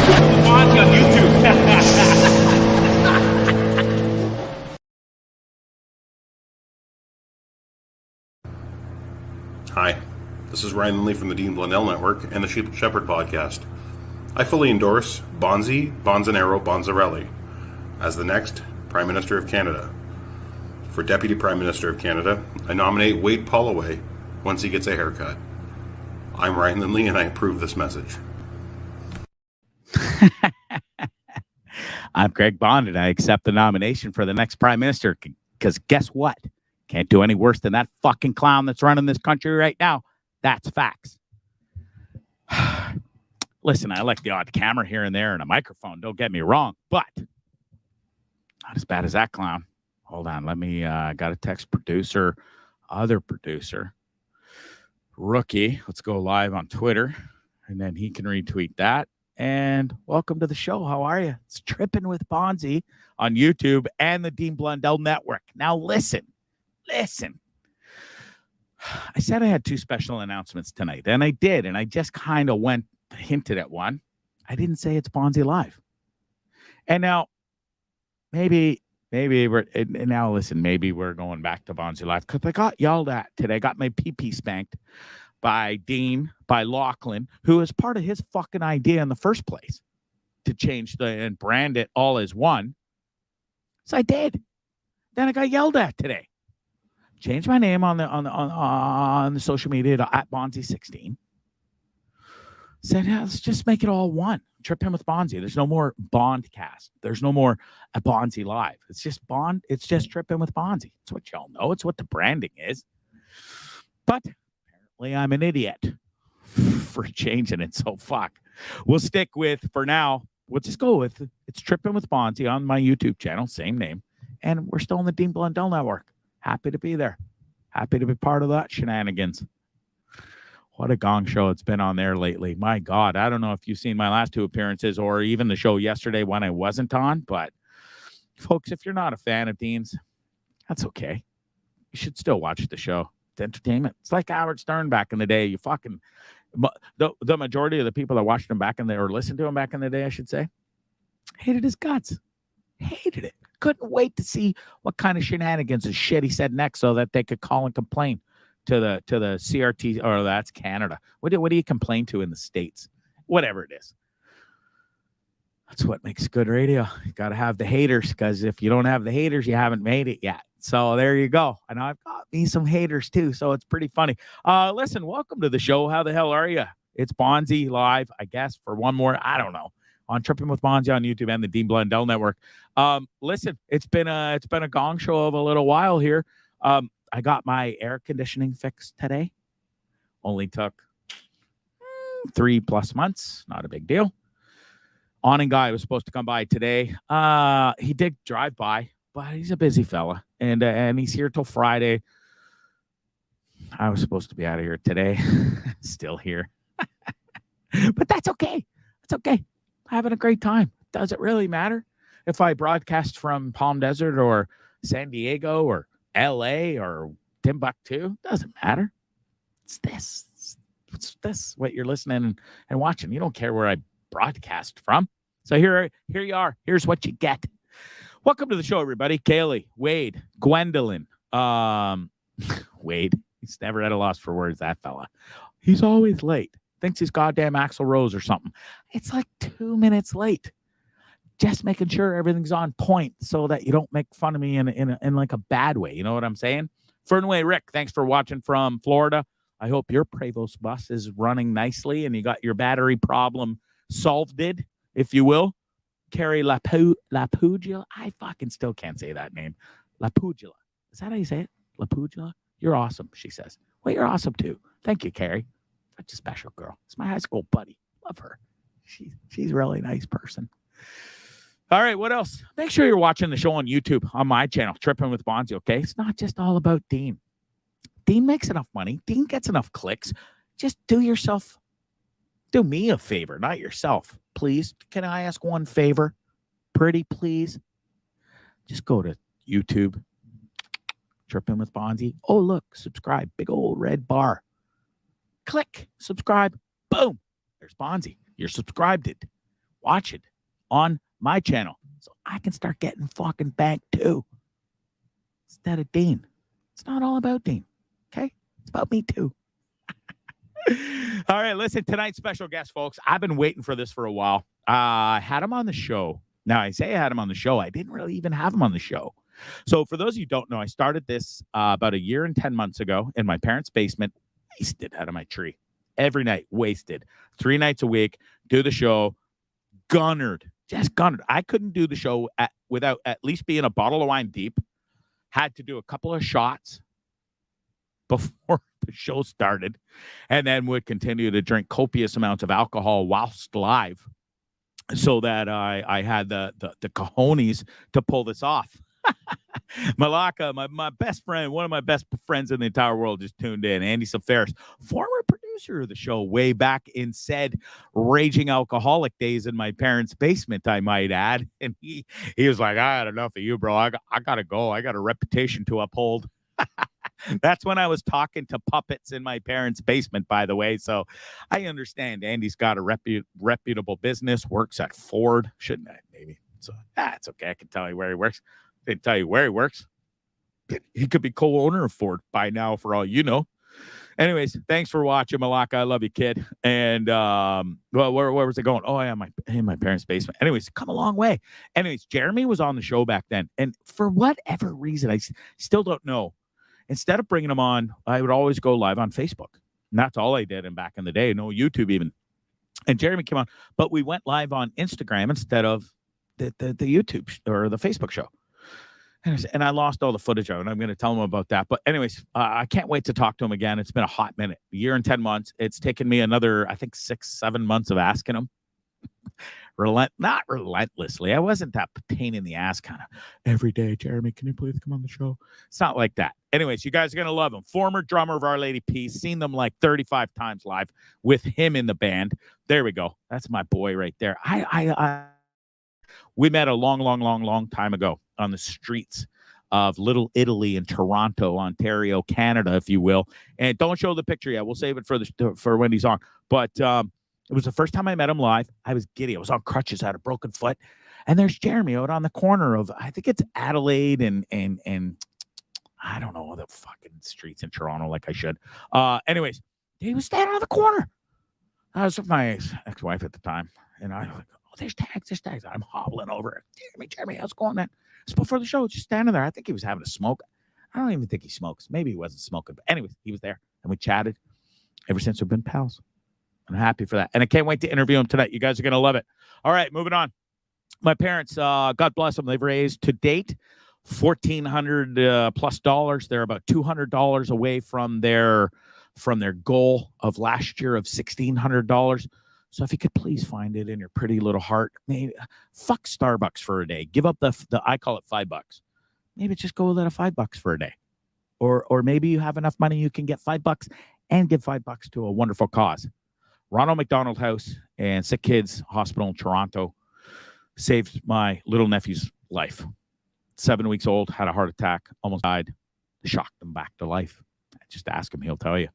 Bondzee on YouTube. Hi, this is Ryan Lindley from the Dean Blundell Network and the Sheep Shepherd Podcast. I fully endorse Bondzee, Bonzanero, Bonzarelli as the next Prime Minister of Canada. For Deputy Prime Minister of Canada, I nominate Wade Holloway once he gets a haircut. I'm Ryan Lindley and I approve this message. I'm Greg Bond and I accept the nomination for the next Prime Minister because guess what? Can't do any worse than that fucking clown that's running this country right now. That's facts. Listen, I like the odd camera here and there and a microphone. Don't get me wrong, but not as bad as that clown. Hold on. Let me, got a text producer, other producer, Rookie. Let's go live on Twitter and then he can retweet that. And welcome to the show. How are you? It's Trippin With Bondzee on YouTube and the Dean Blundell Network. Now listen. I said I had two special announcements tonight, and I did, and I just kind of hinted at one. I didn't say it's Bondzee Live. And now, maybe we're going back to Bondzee Live, because I got yelled at today. I got my pee-pee spanked by Lachlan, who is part of his fucking idea in the first place to change and brand it all as one. So I did. Then I got yelled at today. Changed my name on the social media to @Bondzee16. Said, yeah, let's just make it all one. Trippin With Bondzee. There's no more Bondcast. There's no more a Bondzee Live. It's just Bond. It's just Trippin With Bondzee. It's what y'all know. It's what the branding is. But apparently I'm an idiot for changing it. So fuck. We'll stick with, for now, we'll just go with, it's Trippin With Bondzee on my YouTube channel. Same name. And we're still on the Dean Blundell Network. Happy to be there. Happy to be part of that shenanigans. What a gong show it's been on there lately. My God, I don't know if you've seen my last two appearances or even the show yesterday when I wasn't on, but folks, if you're not a fan of Dean's, that's okay. You should still watch the show. It's entertainment. It's like Howard Stern back in the day. You fucking, the majority of the people that watched him back in the, or listened to him back in the day, I should say, hated his guts. Hated it. Couldn't wait to see what kind of shenanigans and shit he said next so that they could call and complain to the CRT, or that's Canada. What do you complain to in the States? Whatever it is. That's what makes good radio. You got to have the haters, because if you don't have the haters, you haven't made it yet. So there you go. And I've got me some haters too, so it's pretty funny. Listen, welcome to the show. How the hell are you? It's Bondzee Live, I guess, for one more, I don't know, on Trippin With Bondzee on YouTube and the Dean Blundell Network. Listen, it's been a gong show of a little while here. I got my air conditioning fixed today. Only took 3+ months. Not a big deal. Awning guy was supposed to come by today. He did drive by, but he's a busy fella, and he's here till Friday. I was supposed to be out of here today. Still here. But that's okay. That's okay. Having a great time. Does it really matter if I broadcast from Palm Desert or San Diego or LA or Timbuktu? Doesn't matter. It's this. It's this, what you're listening and watching. You don't care where I broadcast from. So here you are. Here's what you get. Welcome to the show, everybody. Kaylee, Wade, Gwendolyn. Wade. He's never at a loss for words, that fella. He's always late. Thinks he's goddamn Axl Rose or something. It's like 2 minutes late. Just making sure everything's on point so that you don't make fun of me in like a bad way. You know what I'm saying? Fernway Rick, thanks for watching from Florida. I hope your Prevost bus is running nicely and you got your battery problem solved, if you will. Carrie Lapugula. I fucking still can't say that name. Lapugula. Is that how you say it? Lapugula? You're awesome, she says. Well, you're awesome too. Thank you, Carrie. Such a special girl. It's my high school buddy. Love her. She's a really nice person. All right, what else? Make sure you're watching the show on YouTube on my channel, Trippin With Bondzee, okay? It's not just all about Dean. Dean makes enough money. Dean gets enough clicks. Just do me a favor, not yourself. Please, can I ask one favor? Pretty please. Just go to YouTube, Trippin With Bondzee. Oh, look, subscribe. Big old red bar. Click, subscribe. Boom. There's Bondzee. You're subscribed it. Watch it on my channel so I can start getting fucking bank too. Instead of Dean. It's not all about Dean. Okay? It's about me too. All right, listen, tonight's special guest, folks. I've been waiting for this for a while. I had him on the show. Now, I say I had him on the show. I didn't really even have him on the show. So for those of you who don't know, I started this about a year and 10 months ago in my parents' basement. Wasted out of my tree. Every night, wasted. 3 nights a week, do the show. Gunnered. Just gunnered. I couldn't do the show without at least being a bottle of wine deep. Had to do a couple of shots before the show started, and then would continue to drink copious amounts of alcohol whilst live so that I had the cojones to pull this off. Malaka, my best friend, one of my best friends in the entire world, just tuned in. Andy Safaris, former producer of the show way back in said raging alcoholic days in my parents' basement, I might add. And he was like, I had enough of you, bro. I got to go. I got a reputation to uphold. That's when I was talking to puppets in my parents' basement, by the way. So I understand Andy's got a reputable business, works at Ford. Shouldn't I? Maybe. So it's okay. I can tell you where he works. They tell you where he works. He could be co-owner of Ford by now, for all you know. Anyways, thanks for watching, Malaka. I love you, kid. And well, where was it going? Oh, yeah, in my parents' basement. Anyways, come a long way. Anyways, Jeremy was on the show back then, and for whatever reason, I still don't know. Instead of bringing him on, I would always go live on Facebook. And that's all I did. And back in the day, no YouTube even. And Jeremy came on, but we went live on Instagram instead of the YouTube or the Facebook show. And I lost all the footage of it. I'm going to tell him about that. But anyways, I can't wait to talk to him again. It's been a hot minute, a year and 10 months. It's taken me another, I think, 6-7 months of asking him. Not relentlessly. I wasn't that pain in the ass kind of every day. Jeremy, can you please come on the show? It's not like that. Anyways, you guys are going to love him. Former drummer of Our Lady Peace. Seen them like 35 times live with him in the band. There we go. That's my boy right there. We met a long time ago on the streets of Little Italy in Toronto, Ontario, Canada, if you will. And don't show the picture yet. We'll save it for when he's on. But it was the first time I met him live. I was giddy. I was on crutches. I had a broken foot. And there's Jeremy out on the corner of, I think it's Adelaide and I don't know the fucking streets in Toronto like I should. Anyways, he was standing on the corner. I was with my ex-wife at the time. And I was like, oh, there's tags. I'm hobbling over. Jeremy, how's it going, man? It's before the show. Just standing there. I think he was having a smoke. I don't even think he smokes. Maybe he wasn't smoking. But anyways, he was there. And we chatted. Ever since we've been pals. I'm happy for that. And I can't wait to interview him tonight. You guys are going to love it. All right, moving on. My parents, God bless them, they've raised to date $1,400 plus dollars. They're about $200 away from their goal of last year of $1,600. So if you could please find it in your pretty little heart, maybe fuck Starbucks for a day. Give up the I call it $5. Maybe just go with it $5 for a day. Or maybe you have enough money you can get $5 and give $5 to a wonderful cause. Ronald McDonald House and Sick Kids Hospital in Toronto saved my little nephew's life. 7 weeks old, had a heart attack, almost died, shocked him back to life. Just ask him, he'll tell you.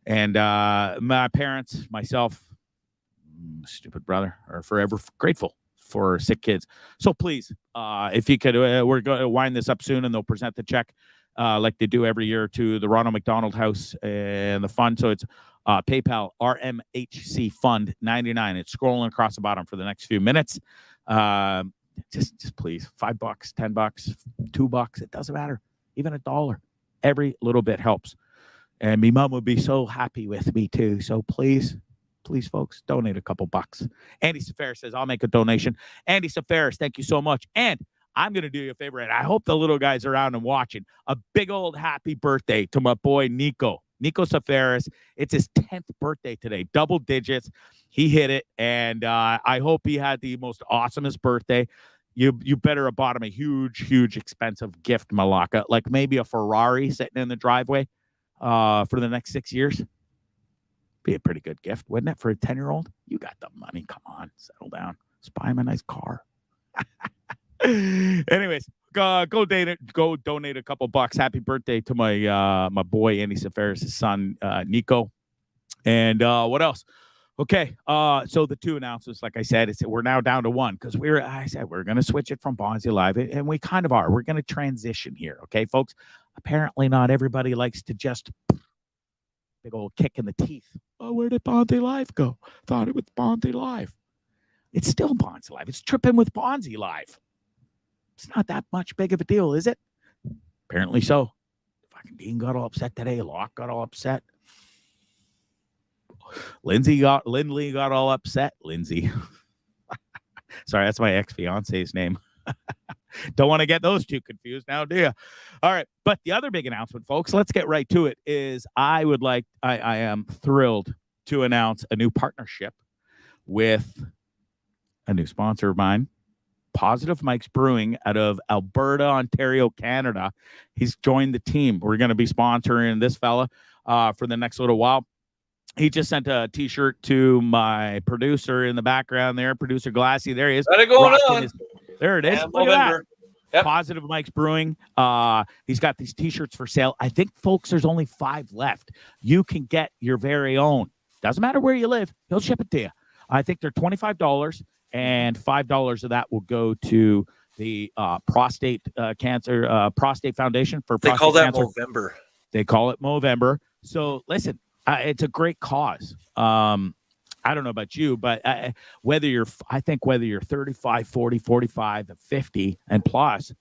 And my parents, myself, stupid brother, are forever grateful for Sick Kids. So please, if you could, we're going to wind this up soon and they'll present the check like they do every year to the Ronald McDonald House and the fund. So it's PayPal RMHC Fund 99. It's scrolling across the bottom for the next few minutes. Just please, $5, $10, $2, it doesn't matter. Even $1. Every little bit helps. And me mom would be so happy with me too. So please, folks, donate a couple bucks. Andy Safaris says, I'll make a donation. Andy Safaris, thank you so much. And I'm going to do you a favor, and I hope the little guys around and watching. A big old happy birthday to my boy, Nico Safaris. It's his 10th birthday today, double digits. He hit it, and I hope he had the most awesomest birthday. You better have bought him a huge, expensive gift, Malaka, like maybe a Ferrari sitting in the driveway for the next 6 years. Be a pretty good gift, wouldn't it, for a 10-year-old? You got the money. Come on, settle down. Just buy him a nice car. Anyways, go donate a couple bucks. Happy birthday to my boy Andy Safaris' son Nico. And what else? Okay. So the two announcements, like I said, we're now down to one because we're going to switch it from Bondzee Live, and we kind of are. We're going to transition here. Okay, folks. Apparently, not everybody likes to just big old kick in the teeth. Oh, where did Bondzee Live go? Thought it was Bondzee Live. It's still Bondzee Live. It's Trippin With Bondzee Live. It's not that much big of a deal, is it? Apparently so. Fucking Dean got all upset today. Locke got all upset. Lindley got all upset. Lindsay. Sorry, that's my ex-fiance's name. Don't want to get those two confused now, do you? All right. But the other big announcement, folks, let's get right to it, is I am thrilled to announce a new partnership with a new sponsor of mine, Positive Mike's Brewing out of Alberta, Ontario, Canada. He's joined the team. We're going to be sponsoring this fella for the next little while. He just sent a T-shirt to my producer in the background there, producer Glassy. There he is. Got it going on. There it is. And Look November. at that. Yep. Positive Mike's Brewing. He's got these T-shirts for sale. I think, folks, there's only 5 left. You can get your very own. Doesn't matter where you live. He'll ship it to you. I think they're $25, and $5 of that will go to the prostate foundation for prostate cancer. They call that Movember. They call it Movember. So listen, it's a great cause. I don't know about you, but whether you're 35, 40, 45, 50 and plus,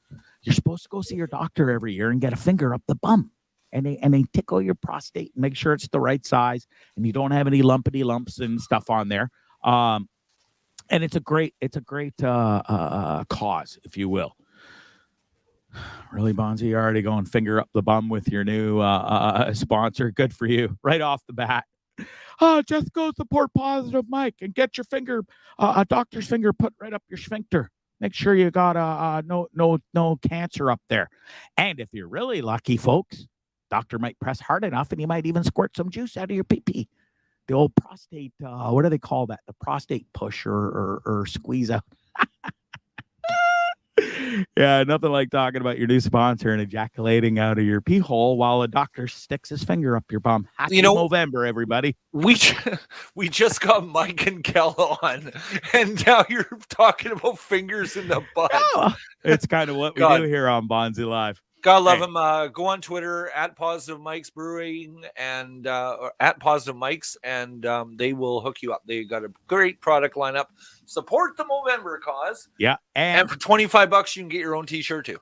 you're supposed to go see your doctor every year and get a finger up the bum. And they tickle your prostate and make sure it's the right size and you don't have any lumpity lumps and stuff on there. And it's a great cause, if you will. Really, Bondzee, you're already going finger up the bum with your new sponsor. Good for you, right off the bat. Just go support Positive Mike and get your finger, a doctor's finger, put right up your sphincter. Make sure you got no cancer up there. And if you're really lucky, folks, doctor might press hard enough, and he might even squirt some juice out of your pee-pee. The old prostate, what do they call that? The prostate push or squeeze out. Yeah, nothing like talking about your new sponsor and ejaculating out of your pee hole while a doctor sticks his finger up your bum. Happy November, everybody. We just got Mike and Kel on, and now you're talking about fingers in the butt. Oh, it's kind of what we do here on Bondzee Live. God love him. Go on Twitter at Positive Mike's Brewing and at Positive Mike's, and they will hook you up. They got a great product lineup. Support the Movember cause. Yeah, and for $25, you can get your own T-shirt too.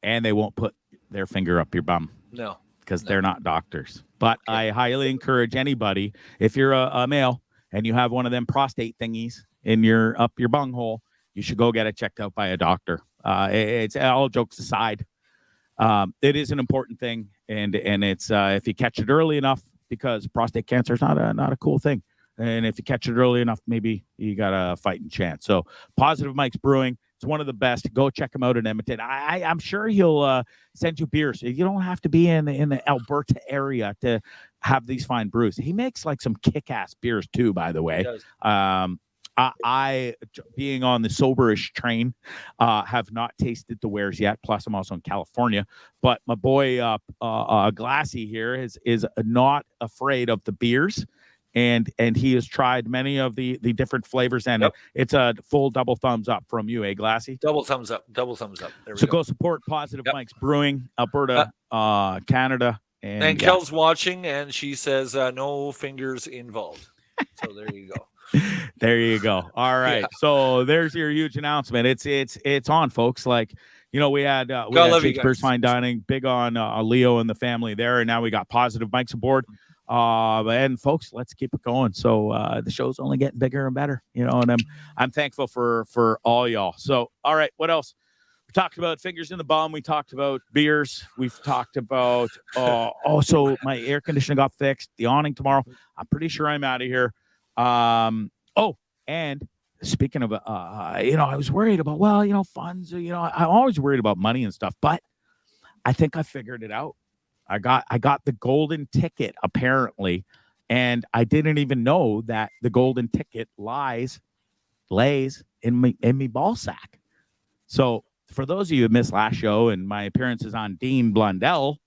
And they won't put their finger up your bum. No, because they're not doctors. But I highly encourage anybody, if you're a male and you have one of them prostate thingies in your bunghole, you should go get it checked out by a doctor. It's all jokes aside. It is an important thing, and it's if you catch it early enough, because prostate cancer is not a cool thing, and if you catch it early enough, maybe you got a fighting chance. So Positive Mike's Brewing, it's one of the best. Go check him out in Edmonton. I'm sure he'll send you beers. You don't have to be in the Alberta area to have these fine brews. He makes like some kick-ass beers too, by the way. I being on the soberish train, have not tasted the wares yet. Plus, I'm also in California. But my boy Glassy here is not afraid of the beers, and he has tried many of the different flavors. And it's a full double thumbs up from you, Glassy? Double thumbs up. There we go support Positive Mike's Brewing, Alberta, Canada. And Kel's watching, and she says no fingers involved. So there you go. There you go. All right. Yeah. So there's your huge announcement. It's on, folks. Like, we had Shakespeare's Fine Dining, big on Leo and the family there, and now we got Positive Mike's aboard. And folks, let's keep it going. So the show's only getting bigger and better, and I'm thankful for all y'all. So all right, what else? We talked about fingers in the bum. We talked about beers. We've talked about so my air conditioner got fixed. The awning tomorrow. I'm pretty sure I'm out of here. And speaking of, I was worried about, funds, I'm always worried about money and stuff, but I think I figured it out. I got the golden ticket apparently. And I didn't even know that the golden ticket lays in me ball sack. So for those of you who missed last show and my appearances on Dean Blundell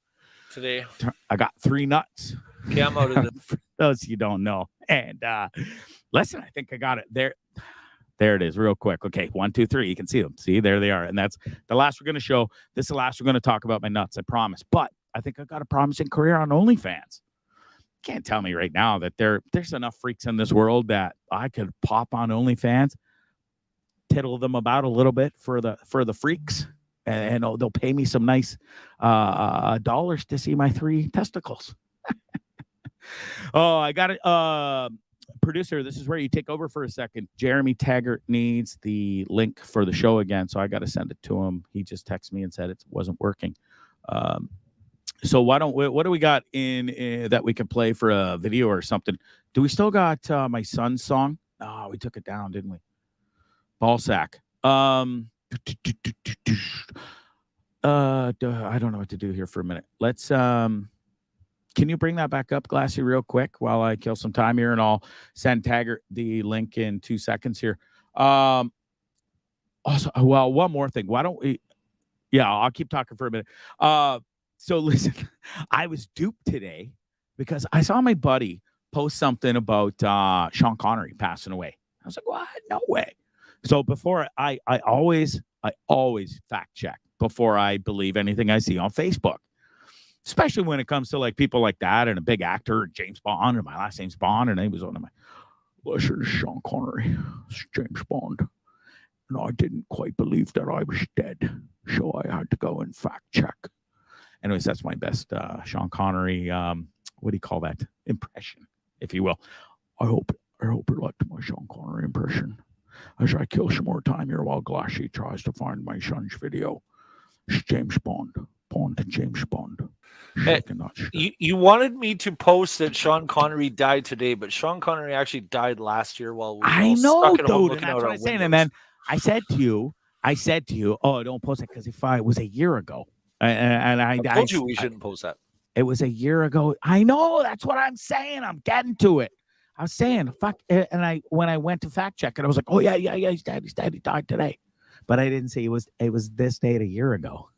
today, I got 3 nuts Okay, I'm out of this. For those you don't know. And listen, I think I got it there. There it is, real quick. Okay, 1, 2, 3. You can see them. See, there they are. And that's the last we're going to show. This is the last we're going to talk about my nuts, I promise. But I think I got a promising career on OnlyFans. Can't tell me right now that there's enough freaks in this world that I could pop on OnlyFans, tittle them about a little bit for the freaks, and they'll pay me some nice dollars to see my 3 testicles. Oh, I got it. Producer, this is where you take over for a second. Jeremy Taggart needs the link for the show again, so I got to send it to him. He just texted me and said it wasn't working. So what do we got in that we can play for a video or something? Do we still got my son's song? Oh, we took it down, didn't we? Ballsack. I don't know what to do here for a minute. Let's can you bring that back up, Glassy, real quick while I kill some time here, and I'll send Taggart the link in 2 seconds here. Also, well, one more thing. Why don't we? Yeah, I'll keep talking for a minute. So listen, I was duped today because I saw my buddy post something about Sean Connery passing away. I was like, what? No way. So before I always fact check before I believe anything I see on Facebook, especially when it comes to like people like that and a big actor, James Bond, and my last name's Bond, and he was one of my, listen, Sean Connery, it's James Bond. And I didn't quite believe that I was dead, so I had to go and fact check. Anyways, that's my best Sean Connery, what do you call that? Impression, if you will. I hope you liked my Sean Connery impression. As I kill some more time here while Glassy tries to find my son's video. It's James Bond. Bond and James Bond. Hey, you wanted me to post that Sean Connery died today, but Sean Connery actually died last year while we were I all know, stuck at home dude, looking and that's out what our I'm saying. windows. And then I said to you, oh, don't post it because it was a year ago. And I told you we shouldn't post that. It was a year ago. I know. That's what I'm saying. I'm getting to it. I was saying, fuck. And when I went to fact check it, I was like, oh, yeah, he's dead. He's dead. He died today. But I didn't say it was this date a year ago.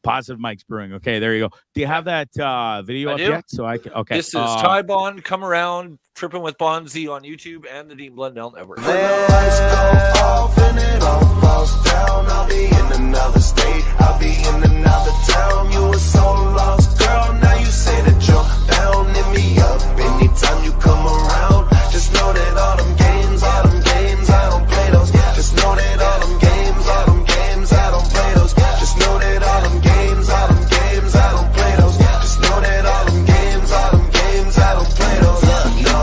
Positive Mike's Brewing. Okay, there you go. Do you have that video up yet? So I can. Okay. This is Ty Bond. Come around, Trippin With Bondzee on YouTube and the Dean Blundell Network. Lights go off and it all falls down. I'll be in another state. I'll be in another town. You were so lost, girl. Now you say that you're down. Hit me up anytime you come around. Just know that all them games, I don't play those. Just know that all them games, I don't play those. Just know that all them games, I don't play those. Just know that all them games, I don't play those. No,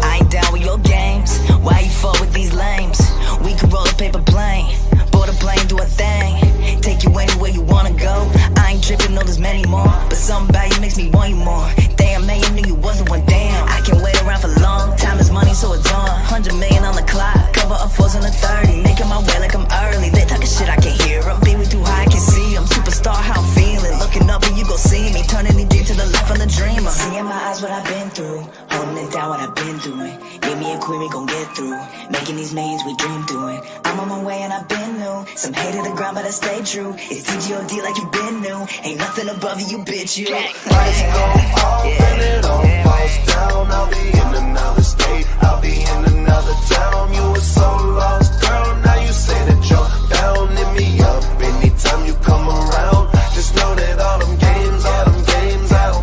I ain't down with your games. Why you fuck with these lames? We could roll a paper plane, board a plane, do a thing. Take you anywhere you wanna go. I ain't tripping, know there's many more, but something about you makes me want you more. Damn, man, you knew you wasn't one. Damn, I can wait around for long. Time is money, so it's on. 100 million on the clock, cover a force on the 30. Making my way like I'm early. They talking shit, I can't hear them. Baby, too high, I can see them. Superstar, how I'm feeling. Looking up and you go see me. Turning the dream to the life of the dreamer. See in my eyes what I've been through. Holding it down what I've been doing. Give me a queen, we gon' get through. Making these millions we dream doing. I'm on my way and I've been new. Some hated the ground, but I stay true. It's TGOD like you been new. Ain't nothing above you, bitch, you. Lights go off and it all falls down. I'll be in another state. I'll be in another town. You were so lost, girl. Now you say that you're down. Hit me up anytime you come around. Just know that all them games, I don't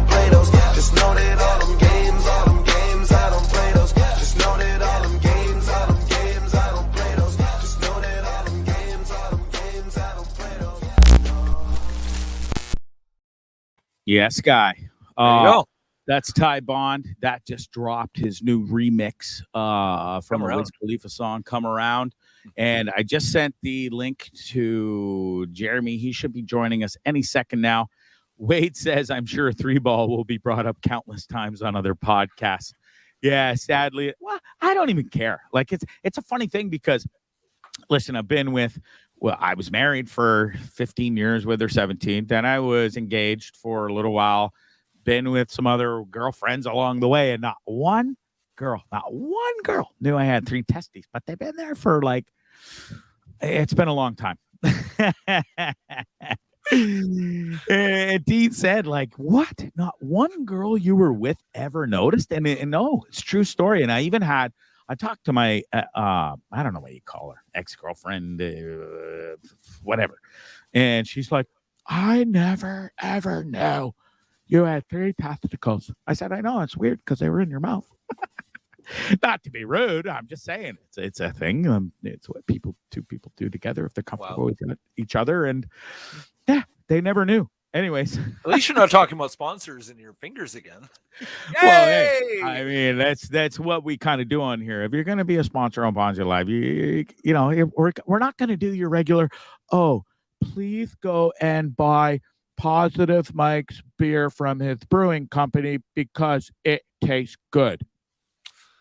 play those. Just know that all them games, I don't play those. Just know that all them games, I don't play those. Just know that all them games, I don't play those. Yes, guy. There you go. That's Ty Bond. That just dropped his new remix from a Wiz Khalifa song, Come Around. And I just sent the link to Jeremy. He should be joining us any second now. Wade says, I'm sure 3-ball will be brought up countless times on other podcasts. Yeah, sadly. Well, I don't even care. Like, it's a funny thing because, listen, I was married for 15 years with her, 17. Then I was engaged for a little while. Been with some other girlfriends along the way, and not one girl knew I had 3 testes, but they've been there for it's been a long time. And Dean said, like, what? Not one girl you were with ever noticed? And no, it's a true story. And I talked to my, I don't know what you call her, ex-girlfriend, whatever. And she's like, I never, ever knew you had 3 testicles. I said, I know. It's weird because they were in your mouth. Not to be rude. I'm just saying it's a thing. It's what two people do together if they're comfortable with each other. And yeah, they never knew. Anyways, at least you're not talking about sponsors in your fingers again. Well, hey, I mean, that's what we kind of do on here. If you're going to be a sponsor on Bondzee Live, you know, we're not going to do your regular. Oh, please go and buy Positive Mike's beer from his brewing company because it tastes good.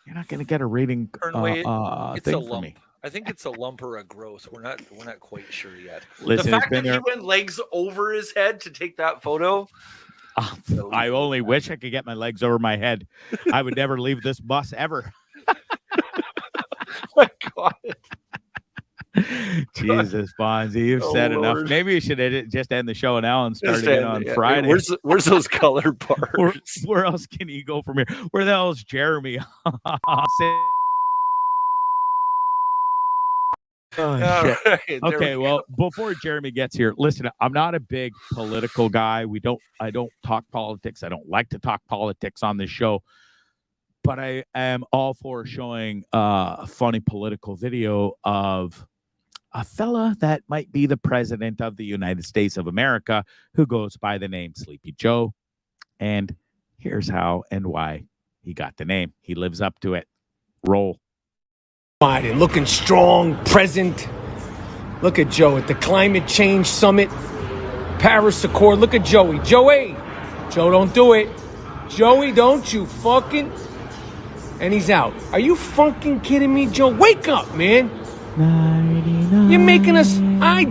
You're not going to get a rating it's thing a for lump. me. I think it's a lump or a growth. We're not quite sure yet. Listen, the fact that he went legs over his head to take that photo. I only wish I could get my legs over my head. I would never leave this bus ever. My God. Jesus, Bondzee, you've said enough. Maybe you should just end the show now and start again on Friday. Where's those color bars? Where else can you go from here? Where the hell is Jeremy? Oh, shit. Okay, well, before Jeremy gets here, listen, I'm not a big political guy. I don't talk politics. I don't like to talk politics on this show. But I am all for showing a funny political video of a fella that might be the president of the United States of America who goes by the name Sleepy Joe. And here's how and why he got the name. He lives up to it. Roll. And looking strong, present. Look at Joe at the Climate Change Summit, Paris Accord. Look at Joey. Joey! Joe, don't do it. Joey, don't you fucking... And he's out. Are you fucking kidding me, Joe? Wake up, man. You're making us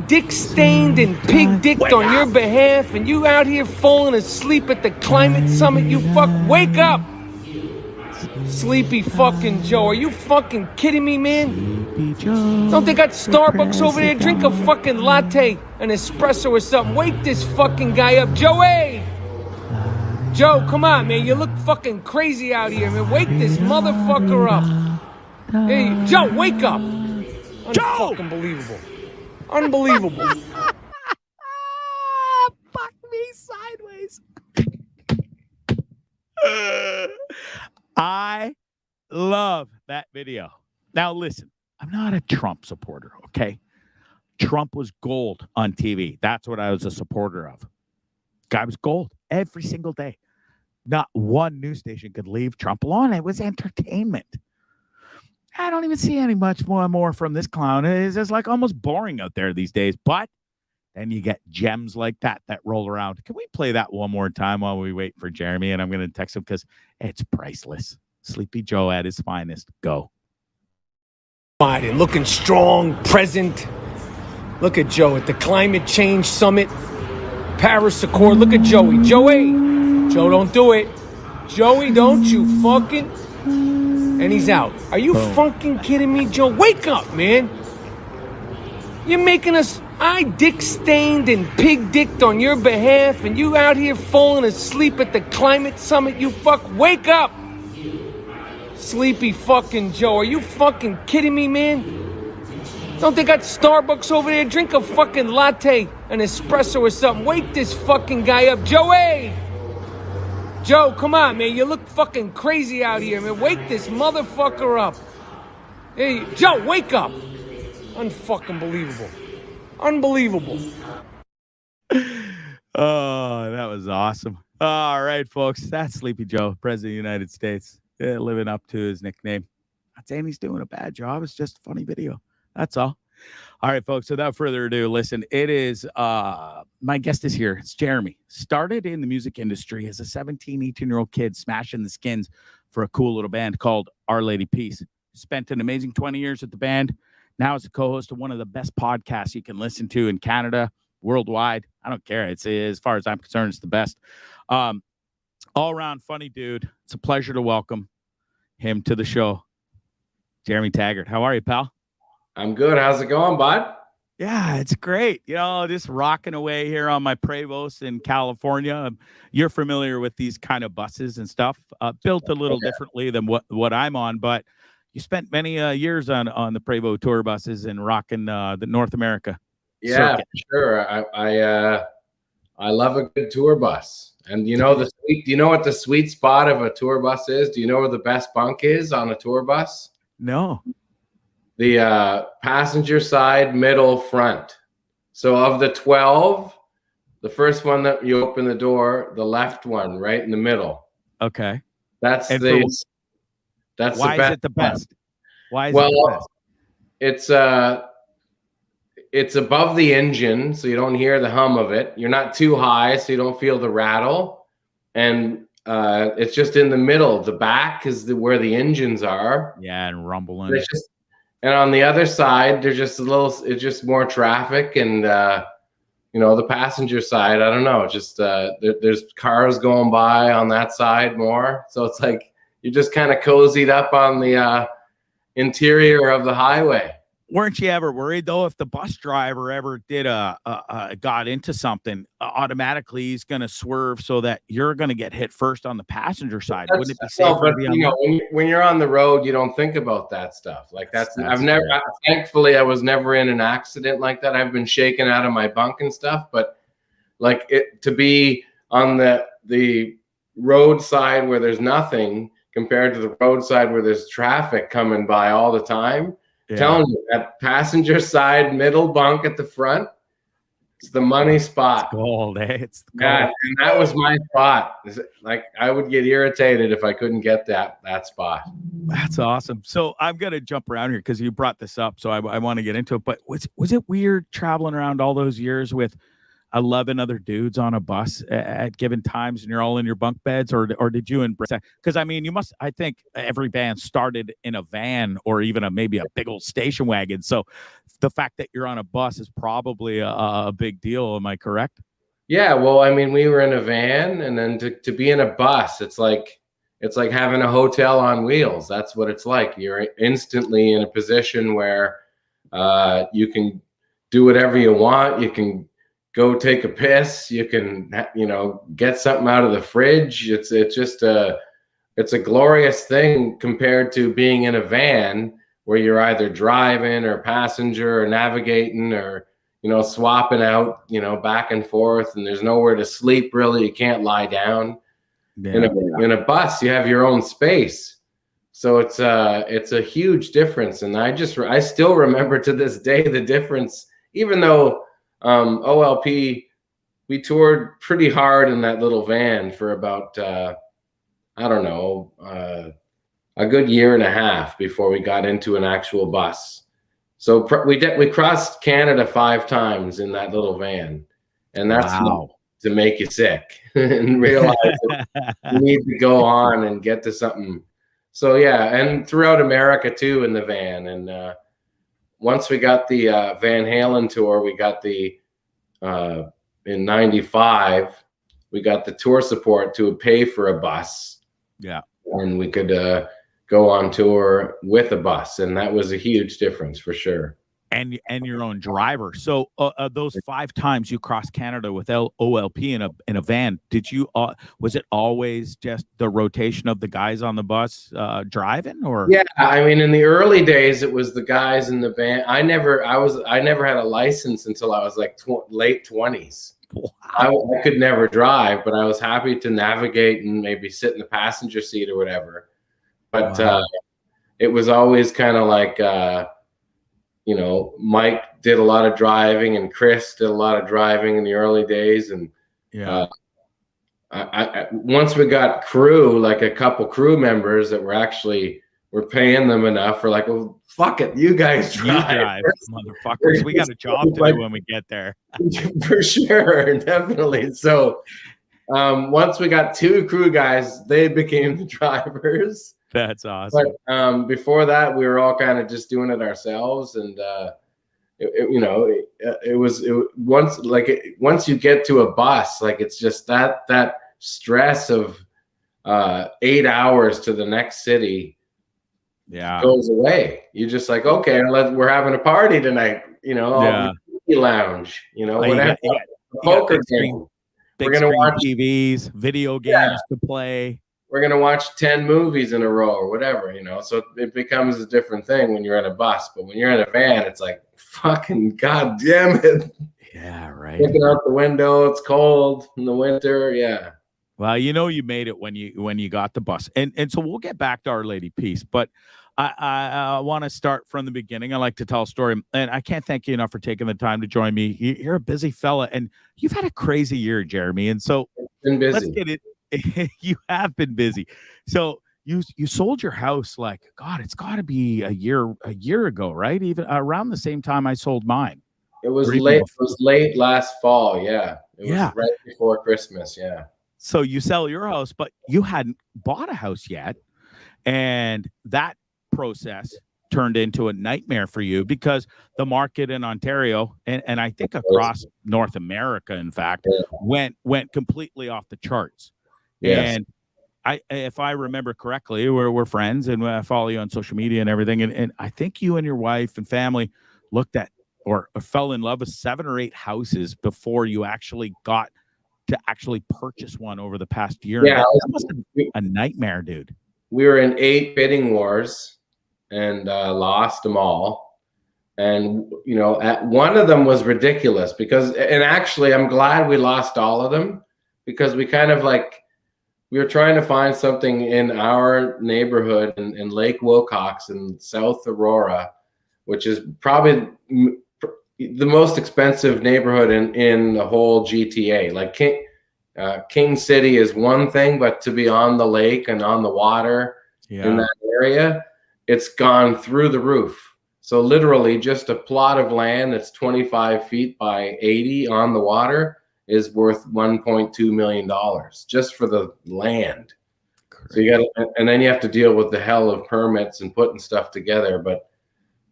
dick-stained and pig-dicked on your behalf, and you out here falling asleep at the Climate Summit, you fuck. Wake up! Sleepy fucking Joe. Are you fucking kidding me, man? Don't they got Starbucks over there? Drink a fucking latte, an espresso or something. Wake this fucking guy up. Joey! Joe, come on, man. You look fucking crazy out here, man. Wake this motherfucker up. Hey, Joe, wake up. Unfucking believable. Unbelievable. Fuck me sideways. I love that video. Now, listen, I'm not a Trump supporter, okay? Trump was gold on TV. That's what I was a supporter of. Guy was gold every single day. Not one news station could leave Trump alone. It was entertainment. I don't even see any much more from this clown. It's just like almost boring out there these days. But then you get gems like that roll around. Can we play that one more time while we wait for Jeremy? And I'm going to text him because it's priceless. Sleepy Joe at his finest. Go. And looking strong, present. Look at Joe at the Climate Change Summit, Paris Accord. Look at Joey. Joey! Joe, don't do it. Joey, don't you fucking... And he's out. Are you fucking kidding me, Joe? Wake up, man. You're making us dick-stained and pig-dicked on your behalf, and you out here falling asleep at the Climate Summit, you fuck. Wake up! Sleepy fucking Joe. Are you fucking kidding me, man? Don't they got Starbucks over there? Drink a fucking latte, an espresso or something. Wake this fucking guy up. Joey! Joe, come on, man. You look fucking crazy out here, man. Wake this motherfucker up. Hey, Joe, wake up. Unfucking believable. Unbelievable. Oh, that was awesome. All right, folks. That's Sleepy Joe, President of the United States. Yeah, living up to his nickname. Not saying he's doing a bad job. It's just a funny video. That's all. All right, folks. Without further ado, listen, it is my guest is here. It's Jeremy. Started in the music industry as a 17, 18-year-old kid smashing the skins for a cool little band called Our Lady Peace. Spent an amazing 20 years at the band. Now is the co-host of one of the best podcasts you can listen to in Canada, worldwide. I don't care. It's, as far as I'm concerned, it's the best. All-around funny dude. It's a pleasure to welcome him to the show. Jeremy Taggart. How are you, pal? I'm good. How's it going, bud? Yeah, it's great. Just rocking away here on my Prevost in California. You're familiar with these kind of buses and stuff, built a little differently than what I'm on, but you spent many years on the Prevost tour buses and rocking the North America circuit. Sure. I love a good tour bus. And do you know what the sweet spot of a tour bus is? Do you know where the best bunk is on a tour bus? No. The passenger side, middle, front. So of the 12, the first one that you open the door, the left one, right in the middle. Okay. That's And the why is it the best? Why is it the best? It's above the engine, so you don't hear the hum of it. You're not too high, so you don't feel the rattle. And it's just in the middle. The back is where the engines are. Yeah, and rumbling. And on the other side, there's just it's just more traffic. And, the passenger side, I don't know, just there's cars going by on that side more. So it's like you're just kind of cozied up on the interior of the highway. Weren't you ever worried though, if the bus driver ever did got into something, automatically he's going to swerve so that you're going to get hit first on the passenger side? Wouldn't it be safer to be on when you're on the road, you don't think about that stuff. Like thankfully, I was never in an accident like that. I've been shaken out of my bunk and stuff, but like to be on the roadside where there's nothing compared to the roadside where there's traffic coming by all the time. Yeah. Telling you, that passenger side middle bunk at the front, it's the money spot. It's gold, eh? It's gold. Yeah, and that was my spot. Like I would get irritated if I couldn't get that spot. That's awesome. So I'm gonna jump around here because you brought this up, so I want to get into it. But was it weird traveling around all those years with 11 other dudes on a bus at given times, and you're all in your bunk beds, or did you embrace that? Because I think every band started in a van or even maybe a big old station wagon. So the fact that you're on a bus is probably a big deal. Am I correct? Yeah. Well, we were in a van, and then to be in a bus, it's like having a hotel on wheels. That's what it's like. You're instantly in a position where you can do whatever you want. You can go take a piss. You can, get something out of the fridge. It's a glorious thing compared to being in a van where you're either driving or passenger or navigating or, swapping out, back and forth, and there's nowhere to sleep really. You can't lie down. Yeah. In a bus, you have your own space. So it's a huge difference. And I still remember to this day the difference, even though OLP, we toured pretty hard in that little van for about, a good year and a half before we got into an actual bus. So we crossed Canada 5 times in that little van, and that's to make you sick and realize that you need to go on and get to something. So yeah, and throughout America too in the van. And once we got the Van Halen tour, we got in 95, we got the tour support to pay for a bus. Yeah. And we could go on tour with a bus. And that was a huge difference for sure. And your own driver. So those 5 times you crossed Canada with OLP in a van, did you was it always just the rotation of the guys on the bus driving? Or yeah, in the early days it was the guys in the van. I never had a license until I was like late 20s. Wow. I could never drive, but I was happy to navigate and maybe sit in the passenger seat or whatever. But it was always kind of like Mike did a lot of driving and Chris did a lot of driving in the early days. And I once we got crew, like a couple crew members that we're paying them enough, we're like, well, fuck it, you guys drive. Motherfuckers. We got a job to do when we get there. For sure, definitely. So once we got 2 crew guys, they became the drivers. That's awesome. But before that, we were all kind of just doing it ourselves, and once you get to a bus, like it's just that stress of 8 hours to the next city, goes away. You're just like, okay, we're having a party tonight. lounge, you know, Oh, whatever. you got Poker big screen, game. big We're gonna screen watch. TVs, video games to play. We're gonna watch 10 movies in a row or whatever, you know. So it becomes a different thing when you're in a bus, but when you're in a van, it's like fucking god damn it. Yeah, right. Looking out the window, it's cold in the winter. Yeah. Well, you know you made it when you got the bus, and so we'll get back to Our Lady Peace, but I want to start from the beginning. I like to tell a story, and I can't thank you enough for taking the time to join me. You're a busy fella, and you've had a crazy year, Jeremy, and so Been busy. let's get it. You have been busy, so you sold your house like God. It's got to be a year ago, right? Even around the same time I sold mine. It was Or even late. It before. was late last fall. Yeah. It Yeah. was right before Christmas. Yeah. So you sell your house, but you hadn't bought a house yet. And that process turned into a nightmare for you because the market in Ontario and I think across North America, in fact, went completely off the charts. Yes. And if I remember correctly, we're friends and I follow you on social media and everything. And I think you and your wife and family looked at or fell in love with 7 or 8 houses before you actually got to actually purchase one over the past year. Yeah. That must have been a nightmare, dude. We were in 8 bidding wars and lost them all. And, you know, one of them was ridiculous and actually I'm glad we lost all of them because we kind of we were trying to find something in our neighborhood in Lake Wilcox in South Aurora, which is probably the most expensive neighborhood in the whole GTA. Like King City is one thing, but to be on the lake and on the water in that area, it's gone through the roof. So literally just a plot of land that's 25 feet by 80 on the water is worth $1.2 million just for the land. Crazy. So you got, and then you have to deal with the hell of permits and putting stuff together. But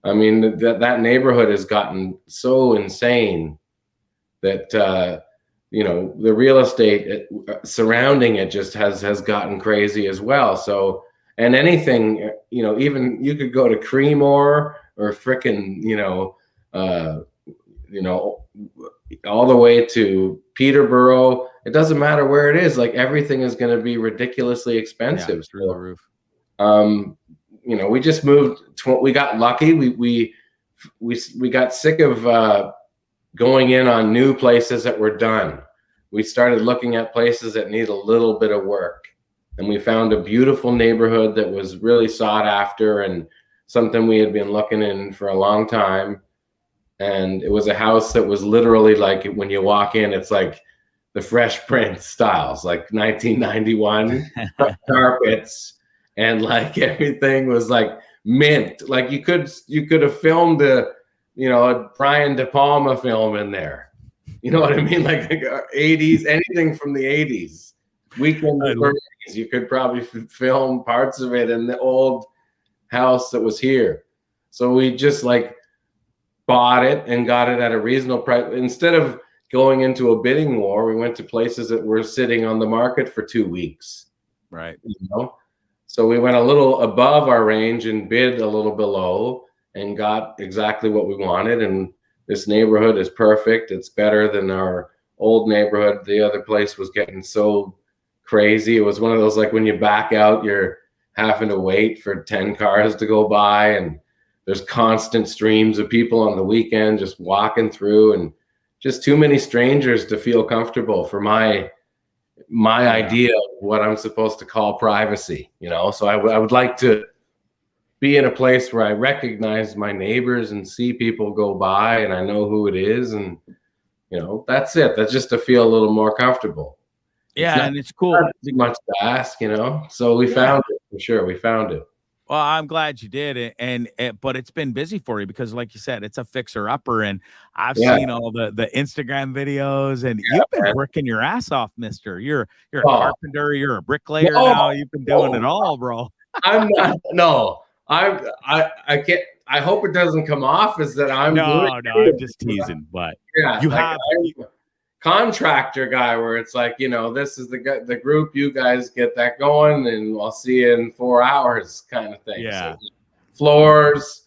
I mean, that neighborhood has gotten so insane that, you know, the real estate surrounding it just has gotten crazy as well. So, and anything, you know, even you could go to Creemore or frickin', all the way to Peterborough. It doesn't matter where it is. Like everything is going to be ridiculously expensive through the roof. You know, we just moved. We got lucky. We got sick of going in on new places that were done. We started looking at places that need a little bit of work, and we found a beautiful neighborhood that was really sought after and something we had been looking in for a long time. And it was a house that was literally like when you walk in, it's like the Fresh Prince styles, like 1991 carpets. And like everything was like mint. Like you could have filmed a Brian De Palma film in there. You know what I mean? Like 80s, anything from the 80s. Weekend at Bernie's, you could probably film parts of it in the old house that was here. So we just bought it and got it at a reasonable price. Instead of going into a bidding war, we went to places that were sitting on the market for 2 weeks. Right. You know? So we went a little above our range and bid a little below and got exactly what we wanted. And this neighborhood is perfect. It's better than our old neighborhood. The other place was getting so crazy. It was one of those, like when you back out, you're having to wait for 10 cars to go by. And there's constant streams of people on the weekend just walking through and just too many strangers to feel comfortable for my idea of what I'm supposed to call privacy, you know? So I would like to be in a place where I recognize my neighbors and see people go by and I know who it is. And, you know, that's it. That's just to feel a little more comfortable. Yeah. And it's cool. Not too much to ask, you know? So we found it for sure. We found it. Well, I'm glad you did it, but it's been busy for you because, like you said, it's a fixer-upper, and I've seen all the Instagram videos, and you've been working your ass off, mister. You're a carpenter, you're a bricklayer now. You've been doing it all, bro. I'm not. No, I can't. I hope it doesn't come off as that I'm. No, I'm just teasing, but you have. Contractor guy where it's like, you know, this is the group, you guys get that going and I'll see you in 4 hours kind of thing. Yeah. So, floors,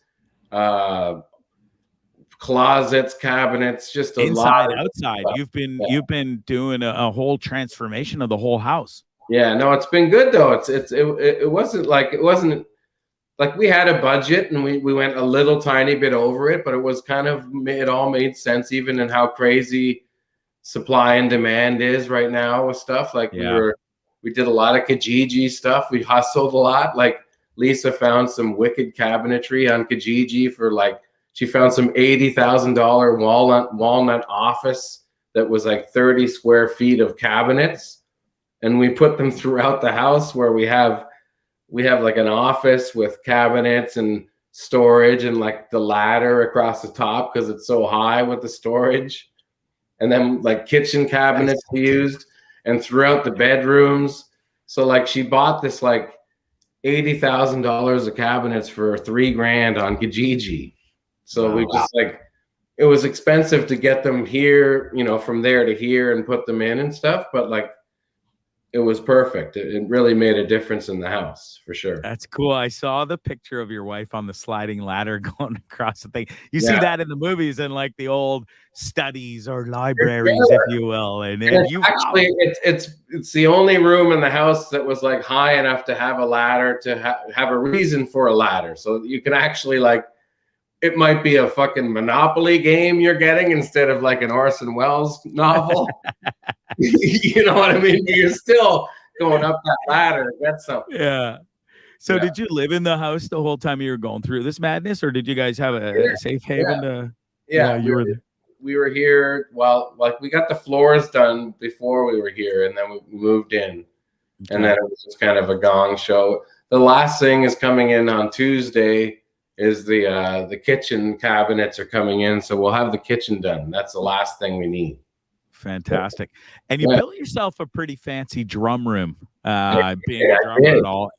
closets, cabinets, just a inside, lot. outside. You've been doing a whole transformation of the whole house. Yeah, no, it's been good though. It wasn't like we had a budget and we went a little tiny bit over it, but it was kind of, it all made sense, even in how crazy supply and demand is right now with stuff. Like we did a lot of Kijiji stuff. We hustled a lot. Like Lisa found some wicked cabinetry on Kijiji for she found some $80,000 walnut office that was like 30 square feet of cabinets. And we put them throughout the house where we have like an office with cabinets and storage and like the ladder across the top because it's so high with the storage. And then like kitchen cabinets we used and throughout the bedrooms. So like she bought this like $80,000 of cabinets for $3,000 on Kijiji. So we just it was expensive to get them here, from there to here and put them in and stuff. But like, it was perfect. It really made a difference in the house for sure. That's cool. I saw the picture of your wife on the sliding ladder going across the thing. You see that in the movies and like the old studies or libraries, if you will. And it's the only room in the house that was like high enough to have a ladder, to have a reason for a ladder. So you can actually it might be a fucking Monopoly game you're getting instead of like an Orson Welles novel. You know what I mean? But you're still going up that ladder to get something. Yeah. So did you live in the house the whole time you were going through this madness, or did you guys have a safe haven? We were here. Well, like we got the floors done before we were here, and then we moved in, and then it was just kind of a gong show. The last thing is coming in on Tuesday. Is the kitchen cabinets are coming in, so we'll have the kitchen done. That's the last thing we need. Fantastic. And you built yourself a pretty fancy drum room, being a drummer and all.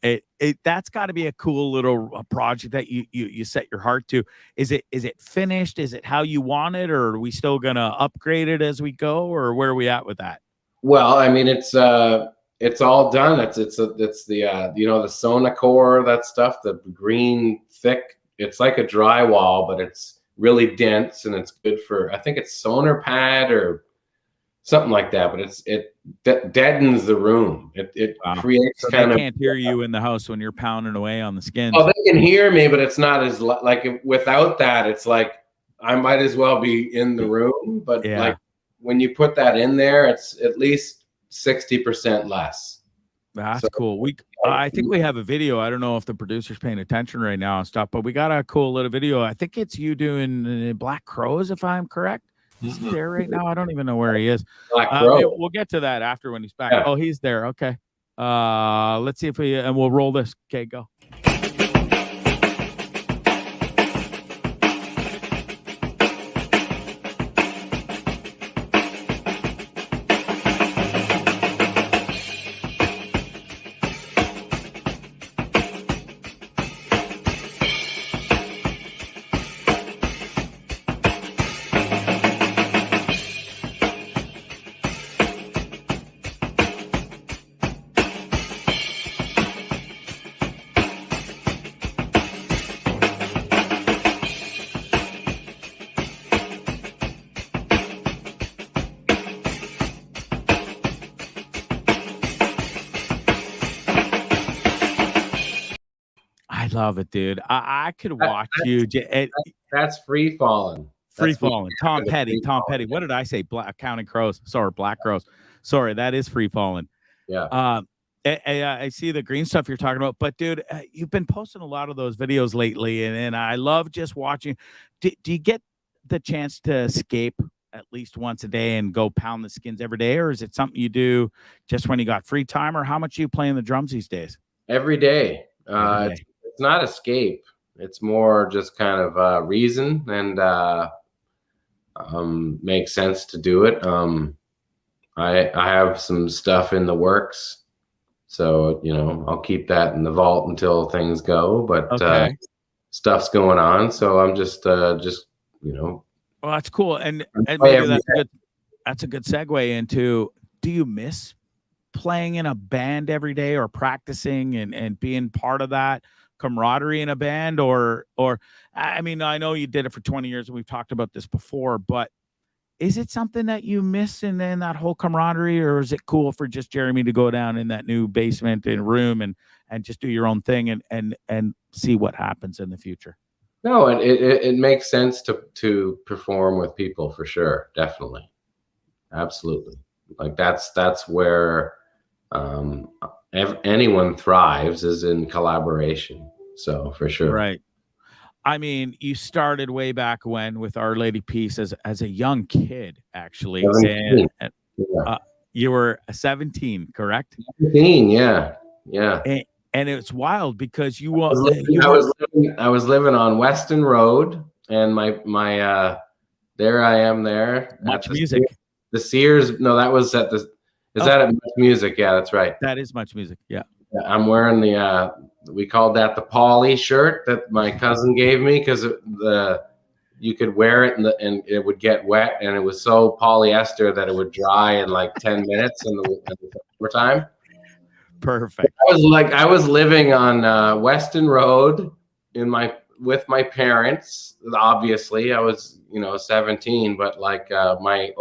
That's got to be a cool little project that you set your heart to. Is it finished? Is it how you want it, or are we still gonna upgrade it as we go, or where are we at with that? Well, I mean, it's all done. It's the the Sonacore, that stuff, the green thick. It's like a drywall, but it's really dense and it's good for, I think it's Sonar Pad or something like that. But it deadens the room. It creates so kind they of. Can't hear you in the house when you're pounding away on the skins. Oh, they can hear me, but it's not as without that. It's like I might as well be in the room. But like when you put that in there, it's at least 60% less. That's cool. I think we have a video. I don't know if the producer's paying attention right now and stuff, but we got a cool little video. I think it's you doing Black Crows, if I'm correct. Is he there right now? I don't even know where he is. We'll get to that after when he's back. Yeah. Oh, he's there. Okay. Let's see if and we'll roll this. Okay, go. Love it, dude. I could watch you. That's free falling. Free falling. Tom Petty. What did I say? Counting Crows. Sorry, Black Crows. Sorry, that is free falling. Yeah. I see the green stuff you're talking about, but dude, you've been posting a lot of those videos lately, and I love just watching. Do you get the chance to escape at least once a day and go pound the skins every day, or is it something you do just when you got free time, or how much are you playing the drums these days? Every day. It's not escape. It's more just kind of reason and makes sense to do it. I have some stuff in the works, so I'll keep that in the vault until things go. But stuff's going on, so I'm just Well, that's cool, and maybe that's a good segue into. Do you miss playing in a band every day or practicing and being part of that? camaraderie in a band, or I mean, I know you did it for 20 years and we've talked about this before, but is it something that you miss in that whole camaraderie, or is it cool for just Jeremy to go down in that new basement and room and just do your own thing and see what happens in the future? No, it makes sense to perform with people for sure. Definitely. Absolutely. Like that's where anyone thrives, is in collaboration. So for sure. Right. I mean, you started way back when with Our Lady Peace as a young kid, actually. 17. And Yeah. you were 17, correct? 17, yeah. Yeah. And it's wild because I was living on Weston Road, and my there I am there. Much Music. The Sears. No, that was at the. Is that at Much Music? Yeah, that's right. That is Much Music. Yeah. I'm wearing we called that the Polly shirt that my cousin gave me, because you could wear it and it would get wet, and it was so polyester that it would dry in like 10 minutes in the summertime. Perfect. I was living on Weston Road with my parents. Obviously, I was 17, but like my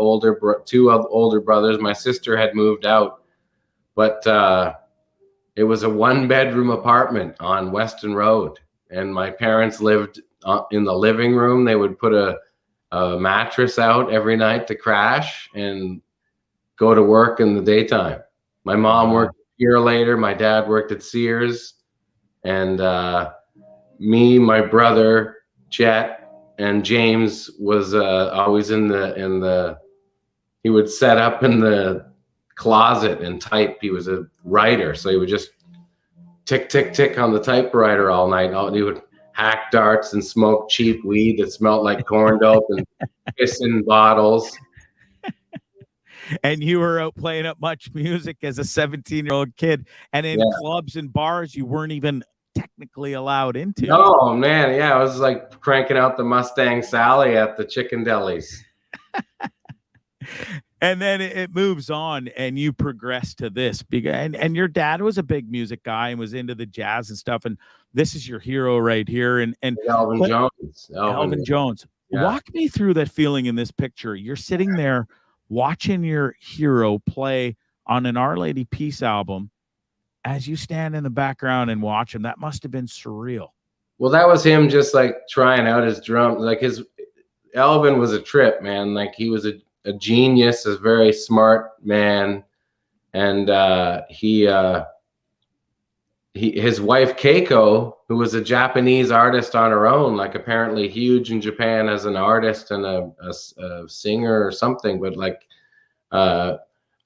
two older brothers, my sister had moved out, but it was a 1-bedroom apartment on Weston Road, and my parents lived in the living room. They would put a mattress out every night to crash and go to work in the daytime. My mom worked here later. My dad worked at Sears, and me, my brother Chet, and James was always in the. He would set up in the closet and type. He was a writer, so he would just tick tick tick on the typewriter all night. He would hack darts and smoke cheap weed that smelled like corn dope and piss in bottles. And you were out playing up Much Music as a 17-year-old kid, and in clubs and bars you weren't even technically allowed into. Oh man, yeah, I was like cranking out the Mustang Sally at the chicken delis. And then it moves on, and you progress to this big. And your dad was a big music guy and was into the jazz and stuff. And this is your hero right here. And Elvin Jones. Elvin Jones. Yeah. Walk me through that feeling in this picture. You're sitting there watching your hero play on an Our Lady Peace album as you stand in the background and watch him. That must have been surreal. Well, that was him just like trying out his drum. Like Elvin was a trip, man. Like he was a genius, a very smart man, and his wife Keiko, who was a Japanese artist on her own, like apparently huge in Japan as an artist and a singer or something, but like a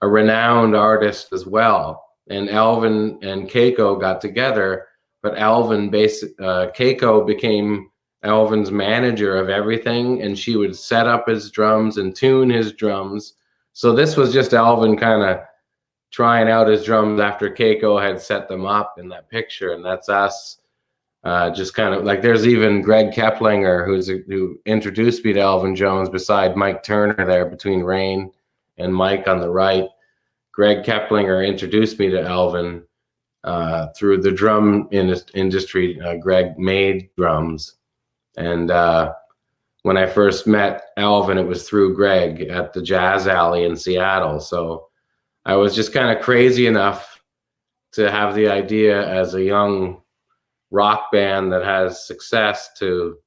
renowned artist as well. And Elvin and Keiko got together, but Keiko became Elvin's manager of everything, and she would set up his drums and tune his drums. So this was just Elvin kind of trying out his drums after Keiko had set them up in that picture. And that's us just kind of like, there's even Greg Keplinger, who introduced me to Elvin Jones beside Mike Turner there between Rain and Mike on the right. Greg Keplinger introduced me to Elvin through the drum industry. Greg made drums. And when I first met Elvin, it was through Greg at the Jazz Alley in Seattle. So I was just kind of crazy enough to have the idea as a young rock band that has success to,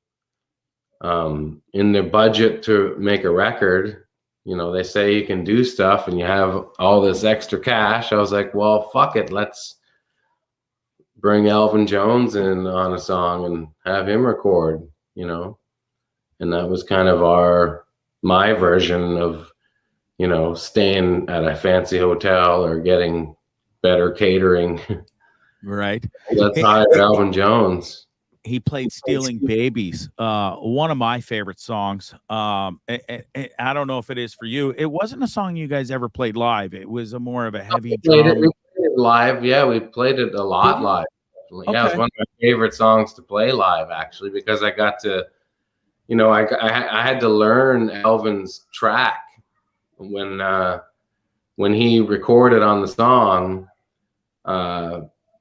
in their budget to make a record. They say you can do stuff and you have all this extra cash. I was like, well, fuck it. Let's bring Elvin Jones in on a song and have him record. And that was kind of my version of, staying at a fancy hotel or getting better catering. Right. That's how Elvin Jones. He played Stealing Babies, one of my favorite songs. I don't know if it is for you. It wasn't a song you guys ever played live. It was more of a heavy drum. We played it live. Yeah, we played it a lot live. Okay. Yeah, it was one of my favorite songs to play live, actually, because I got to, I had to learn Elvin's track when he recorded on the song.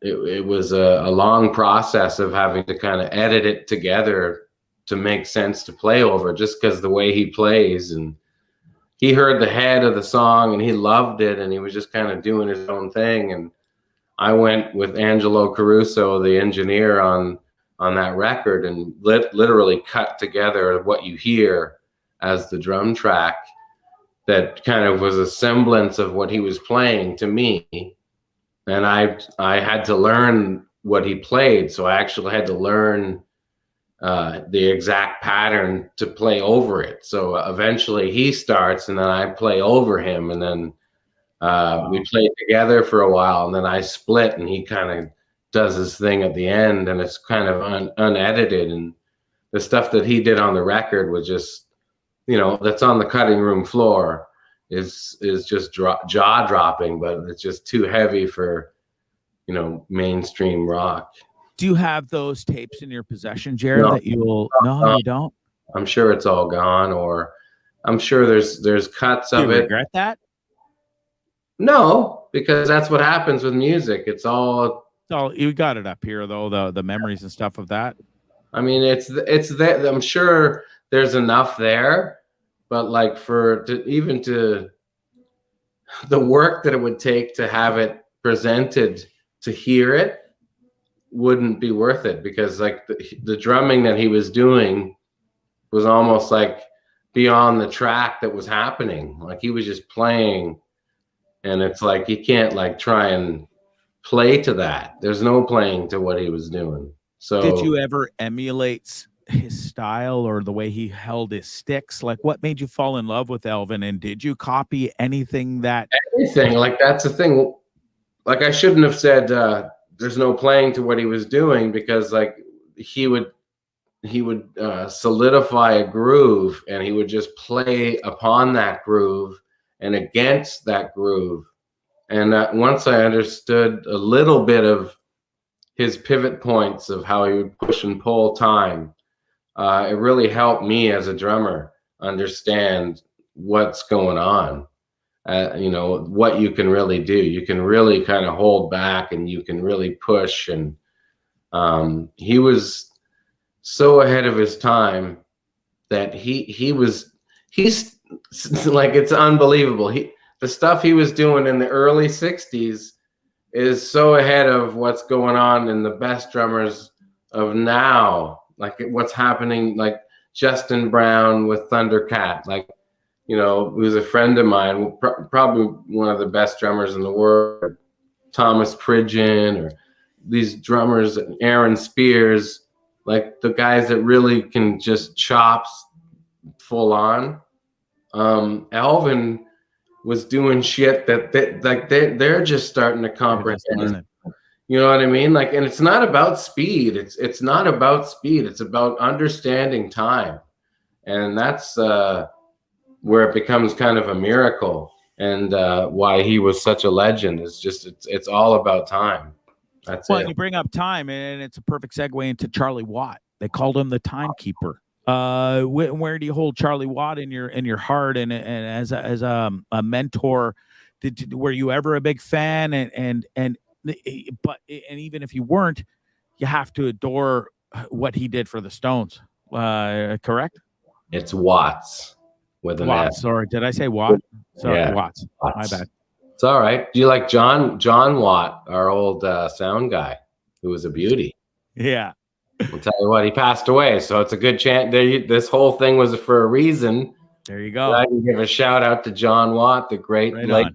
it was a long process of having to kind of edit it together to make sense to play over, just because the way he plays. And he heard the head of the song and he loved it, and he was just kind of doing his own thing. And I went with Angelo Caruso, the engineer on that record, and literally cut together what you hear as the drum track that kind of was a semblance of what he was playing to me. And I had to learn what he played, so I actually had to learn the exact pattern to play over it. So eventually he starts, and then I play over him, and then we played together for a while, and then I split, and he kind of does his thing at the end, and it's kind of unedited. And the stuff that he did on the record was just, that's on the cutting room floor is just jaw dropping, but it's just too heavy for, mainstream rock. Do you have those tapes in your possession, Jared, that you'll... No, you don't? I'm sure it's all gone, or I'm sure there's cuts of it. Do you regret that? No, because that's what happens with music. It's all... So you got it up here, though, the memories and stuff of that. I mean, it's that I'm sure there's enough there, but like the work that it would take to have it presented, to hear it, wouldn't be worth it, because like the drumming that he was doing was almost like beyond the track that was happening. Like he was just playing, and it's like you can't like try and play to that. There's no playing to what he was doing. So did you ever emulate his style or the way he held his sticks? Like, what made you fall in love with Elvin, and did you copy anything? Like, that's the thing. Like, I shouldn't have said there's no playing to what he was doing, because like he would solidify a groove, and he would just play upon that groove and against that groove. And once I understood a little bit of his pivot points of how he would push and pull time, it really helped me as a drummer understand what's going on. What you can really do. You can really kind of hold back, and you can really push. And he was so ahead of his time that he's like, it's unbelievable. The stuff he was doing in the early 60s is so ahead of what's going on in the best drummers of now. Like what's happening, like Justin Brown with Thundercat, like, who's a friend of mine, probably one of the best drummers in the world, Thomas Pridgeon, or these drummers, Aaron Spears, like the guys that really can just chops full on. Elvin was doing shit that they're just starting to comprehend. You know what I mean? Like, and it's not about speed. It's not about speed. It's about understanding time, and that's where it becomes kind of a miracle, and why he was such a legend. Is just it's all about time. That's well, it. You bring up time, and it's a perfect segue into Charlie Watt. They called him the timekeeper. Where do you hold Charlie Watt in your heart, and as a mentor? Were you ever a big fan? And even if you weren't, you have to adore what he did for the Stones. Correct? It's Watts with an Watts. S. Sorry, did I say Watt? Sorry, Yeah. Watts. My bad. It's all right. Do you like John Watt, our old sound guy, who was a beauty? Yeah. I'll tell you what, he passed away, so it's a good chance. This whole thing was for a reason. There you go. I can give a shout out to John Watt, the great late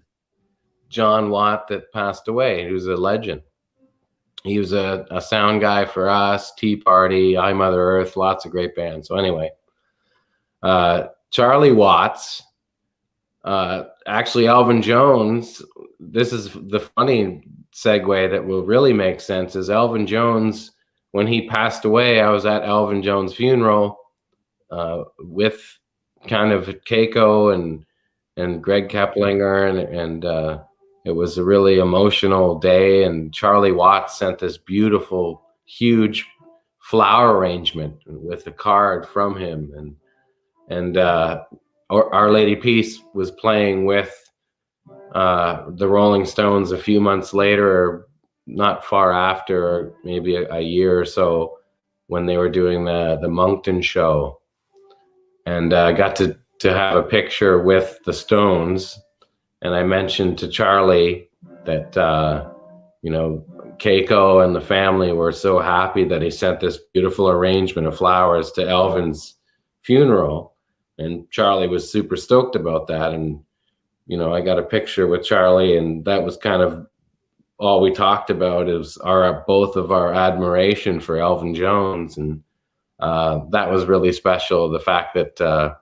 John Watt that passed away. He was a legend. He was a sound guy for us, Tea Party, I Mother Earth, lots of great bands. So anyway, Charlie Watts, actually Elvin Jones, this is the funny segue that will really make sense, is Elvin Jones, when he passed away, I was at Elvin Jones' funeral with kind of Keiko and Greg Keplinger, and it was a really emotional day. And Charlie Watts sent this beautiful, huge flower arrangement with a card from him, and Our Lady Peace was playing with the Rolling Stones a few months later, not far after, maybe a year or so, when they were doing the Moncton show, and I got to have a picture with the Stones. And I mentioned to Charlie that Keiko and the family were so happy that he sent this beautiful arrangement of flowers to Elvin's funeral, and Charlie was super stoked about that. And I got a picture with Charlie, and that was kind of all we talked about, is both of our admiration for Elvin Jones. And that was really special, the fact that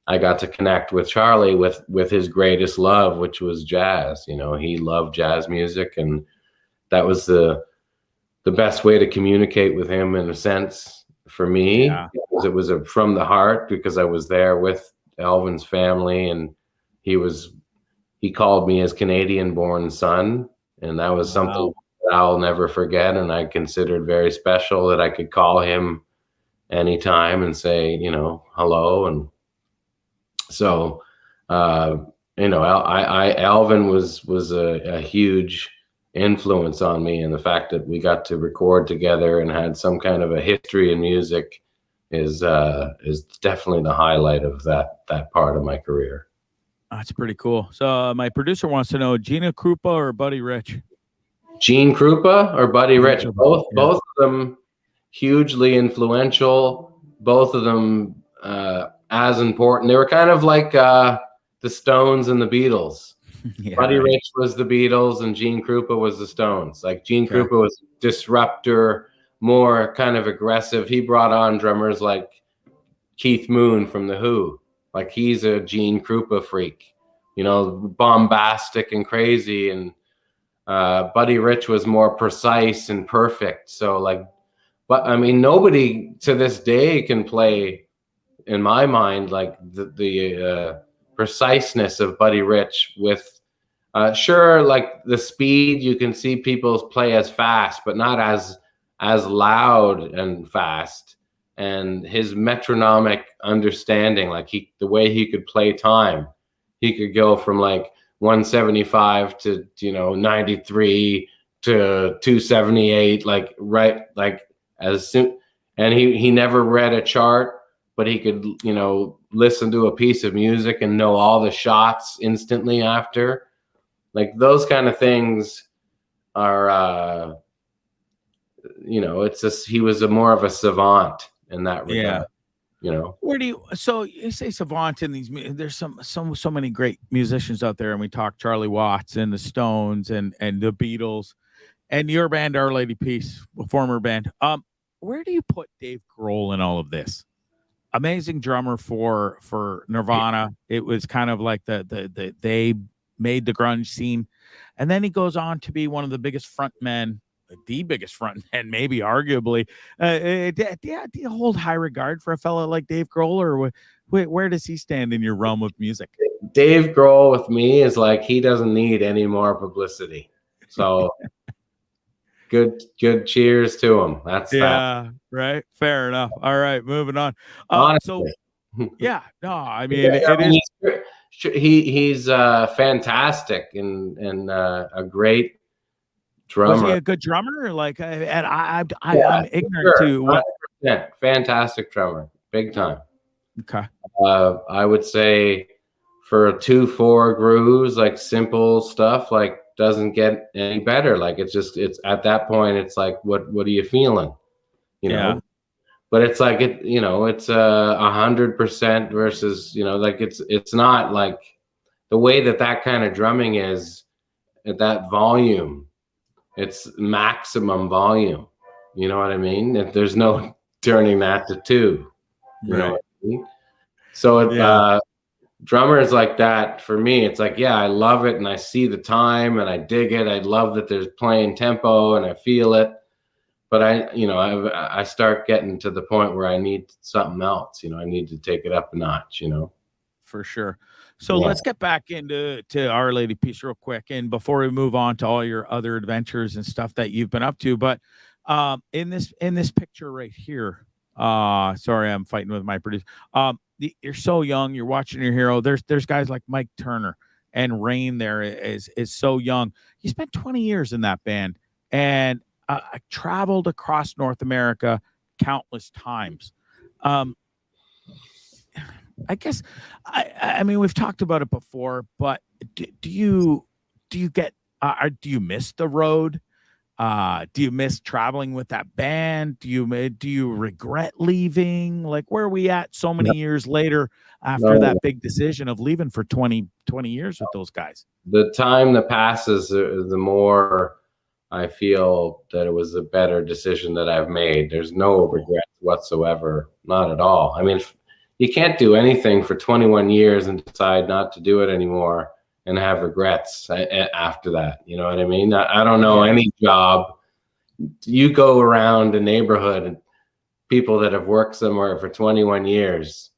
I got to connect with Charlie with his greatest love, which was jazz. He loved jazz music, and that was the best way to communicate with him, in a sense, for me. Yeah. It was from the heart, because I was there with Elvin's family, and he called me his Canadian-born son, and that was something that I'll never forget, and I considered very special, that I could call him anytime and say, hello. And so, Elvin was a huge influence on me, and the fact that we got to record together and had some kind of a history in music is definitely the highlight of that part of my career. That's pretty cool. So my producer wants to know, Gina Krupa or Buddy Rich? Gene Krupa or Buddy Rich? Both of them hugely influential. Both of them as important. They were kind of like the Stones and the Beatles. Yeah, Buddy Rich was the Beatles, and Gene Krupa was the Stones. Like, Gene Krupa was disruptor, more kind of aggressive. He brought on drummers like Keith Moon from The Who. Like, he's a Gene Krupa freak, bombastic and crazy. And Buddy Rich was more precise and perfect. So, nobody to this day can play, in my mind, like the preciseness of Buddy Rich with, sure, like the speed, you can see people play as fast, but not as loud and fast. And his metronomic understanding, like the way he could play time, he could go from like 175 to 93 to 278, as soon. And he never read a chart, but he could listen to a piece of music and know all the shots instantly after. Like, those kind of things are it's just, he was more of a savant in that regard. Where do you, so you say savant in these, there's so many great musicians out there, and we talk Charlie Watts and the Stones and the Beatles and your band, Our Lady Peace, a former band. Where do you put Dave Grohl in all of this? Amazing drummer for Nirvana. It was kind of like they made the grunge scene, and then he goes on to be one of the biggest frontmen, maybe arguably. Do you hold high regard for a fellow like Dave Grohl, or where does he stand in your realm of music? Dave Grohl with me is like, he doesn't need any more publicity. So good cheers to him. That's that. Right. Fair enough. All right, moving on. Honestly. He's fantastic and a great drummer. Was he a good drummer? Like, I'm ignorant to what. Fantastic drummer, big time. Okay. I would say for 2/4 grooves, like simple stuff, like doesn't get any better. Like, it's at that point, it's like, what are you feeling? But it's like, it's 100% versus, like, it's not like the way that kind of drumming is at that volume. It's maximum volume. You know what I mean? If there's no turning that to 2. You know what I mean? So drummers like that, for me, it's like, I love it, and I see the time, and I dig it. I love that there's playing tempo, and I feel it. But I start getting to the point where I need something else. I need to take it up a notch. For sure. So let's get back into Our Lady Peace real quick, and before we move on to all your other adventures and stuff that you've been up to. But in this picture right here, sorry, I'm fighting with my producer. You're so young. You're watching your hero. There's guys like Mike Turner, and Rain there is so young. You spent 20 years in that band. and I traveled across North America countless times. I guess I mean we've talked about it before, but do you get do you miss the road? Do you miss traveling with that band? Do you regret leaving? Like, where are we at so many years later after that big decision of leaving for 20 years with those guys? The time that passes, the more I feel that it was a better decision that I've made. There's no regrets whatsoever, not at all. I mean, you can't do anything for 21 years and decide not to do it anymore and have regrets after that. You know what I mean? I don't know any job. You go around a neighborhood and people that have worked somewhere for 21 years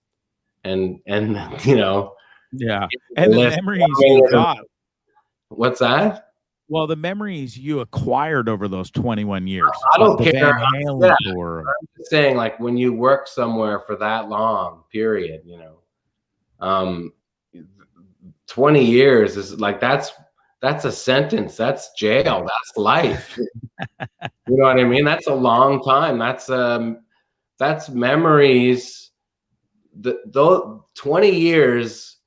and you know. Yeah. And the memories you got. What's that? Well, the memories you acquired over those 21 years. I don't care. I'm just saying, like, when you work somewhere for that long period, you know, 20 years is like, that's a sentence. That's jail. That's life. You know what I mean? That's a long time. That's memories. Those 20 years,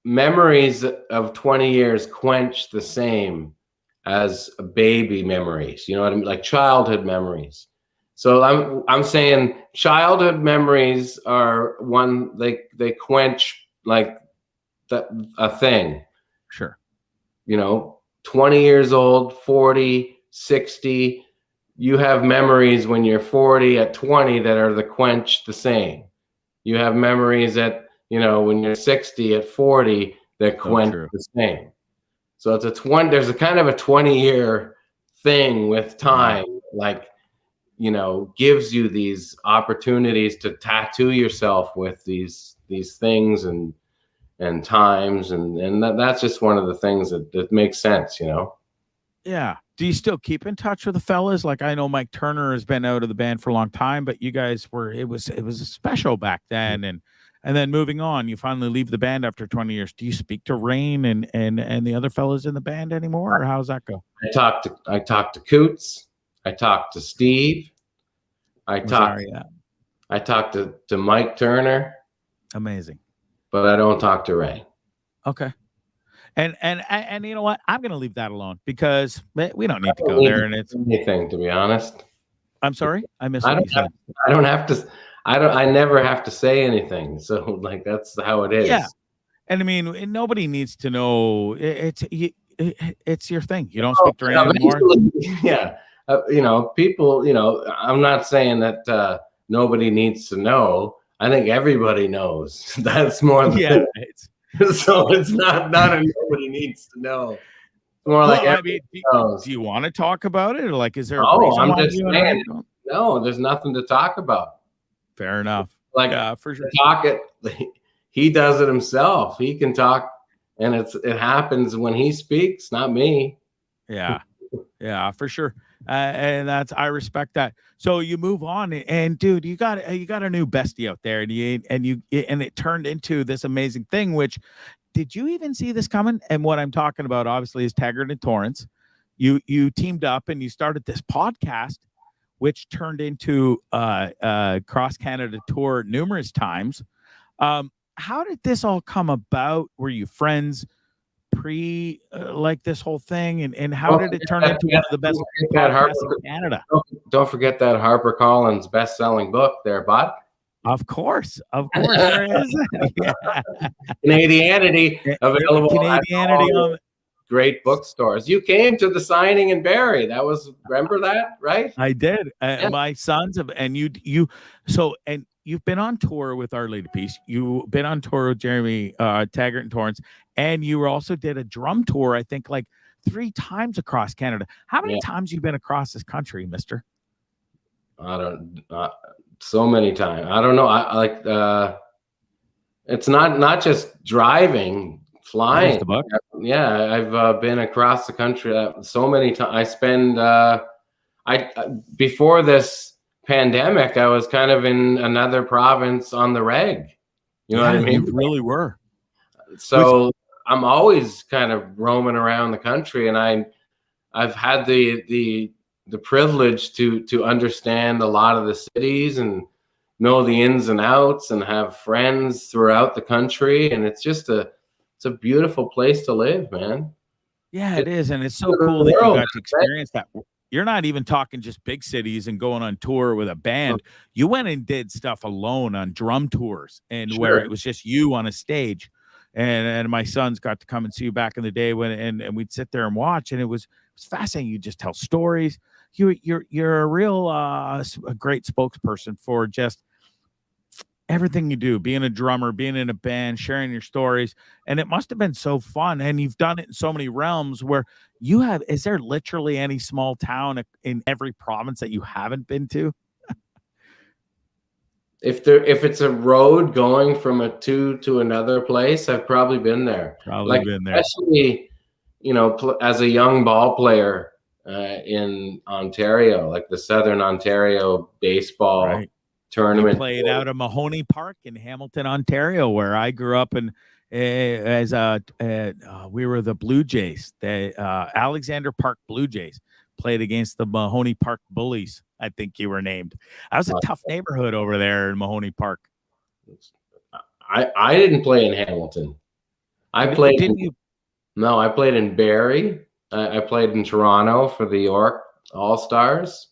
memories of 20 years quench the same as baby memories. You know what I mean? Like childhood memories. So I'm saying childhood memories are one, they quench like a thing. Sure. You know, 20 years old, 40, 60, you have memories when you're 40 at 20 that are the same. You have memories at, you know, when you're 60 at 40 that quench the same. So it's there's a kind of a 20-year thing with time, like, you know, gives you these opportunities to tattoo yourself with these things and times, and that's just one of the things that makes sense, you know. Yeah. Do you still keep in touch with the fellas? Like, I know Mike Turner has been out of the band for a long time, but you guys it was special back then, and then moving on, you finally leave the band after 20 years. Do you speak to Rain and the other fellas in the band anymore, or how's that go? I talked to Coots. I talked to Steve. I talked to Mike Turner. Amazing. But I don't talk to Ray. Okay. And you know what? I'm going to leave that alone because we don't need to go there. And it's anything, to be honest. I'm sorry, I missed what you said. I don't have to. I never have to say anything. So like that's how it is. Yeah. And I mean, nobody needs to know. It's your thing. You don't speak to Ray anymore. Yeah. You know, people. You know, I'm not saying that nobody needs to know. I think everybody knows. That's more than so it's not a nobody needs to know. It's more like everybody knows. Do you want to talk about it, or like is there? I'm just saying. No, there's nothing to talk about. Fair enough. Like, yeah, for sure. He does it himself. He can talk, and it happens when he speaks, not me. Yeah, yeah, for sure. And I respect that. So you move on, and dude, you got a new bestie out there, and it turned into this amazing thing. Which, did you even see this coming? And what I'm talking about, obviously, is Taggart and Torrens. You teamed up and you started this podcast, which turned into cross Canada tour numerous times. How did this all come about? Were you friends pre like this whole thing, and how did it turn into one of the best podcasts in Canada? Don't forget that HarperCollins best-selling book there, bud. Of course, there is. Yeah. Canadianity available. Canadianity on great bookstores. You came to the signing in Barrie. Remember that, right? I did. My sons have, and you've been on tour with Our Lady Peace. You've been on tour with Jeremy Taggart and Torrens, and you also did a drum tour, I think, like 3 times across Canada. How many times you been across this country, mister? I don't. So many times. I don't know. I like. It's not just driving, flying. Yeah, I've been across the country so many times. I spend. Before this pandemic, I was kind of in another province on the reg. You know what I mean? You really were. So I'm always kind of roaming around the country, and I've had the privilege to understand a lot of the cities and know the ins and outs and have friends throughout the country, and it's a beautiful place to live, man. Yeah, it is, and it's so cool that you got to experience that. You're not even talking just big cities and going on tour with a band. You went and did stuff alone on drum tours, and where it was just you on a stage. And my sons got to come and see you back in the day when and we'd sit there and watch, and it was fascinating. You just tell stories. You're a real a great spokesperson for just everything you do, being a drummer, being in a band, sharing your stories. And it must have been so fun. And you've done it in so many realms where you have, is there literally any small town in every province that you haven't been to? If it's a road going from to another place, I've probably been there. Especially, as a young ball player in Ontario, like the Southern Ontario baseball tournament. We played out of Mahoney Park in Hamilton, Ontario, where I grew up, and we were the Blue Jays. The Alexander Park Blue Jays played against the Mahoney Park Bullies, I think you were named. That was a tough neighborhood over there in Mahoney Park. I didn't play in Hamilton. I played in Barrie. I played in Toronto for the York All-Stars.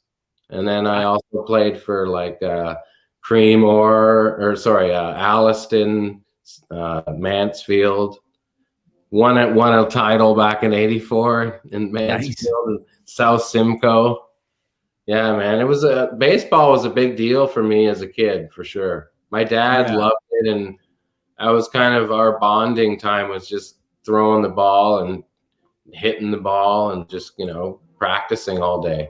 And then I also played for Alliston, Mansfield. Won a title back in '84 in Mansfield and South Simcoe. Yeah, man, baseball was a big deal for me as a kid, for sure. My dad loved it, and I was kind of, our bonding time was just throwing the ball and hitting the ball and just practicing all day.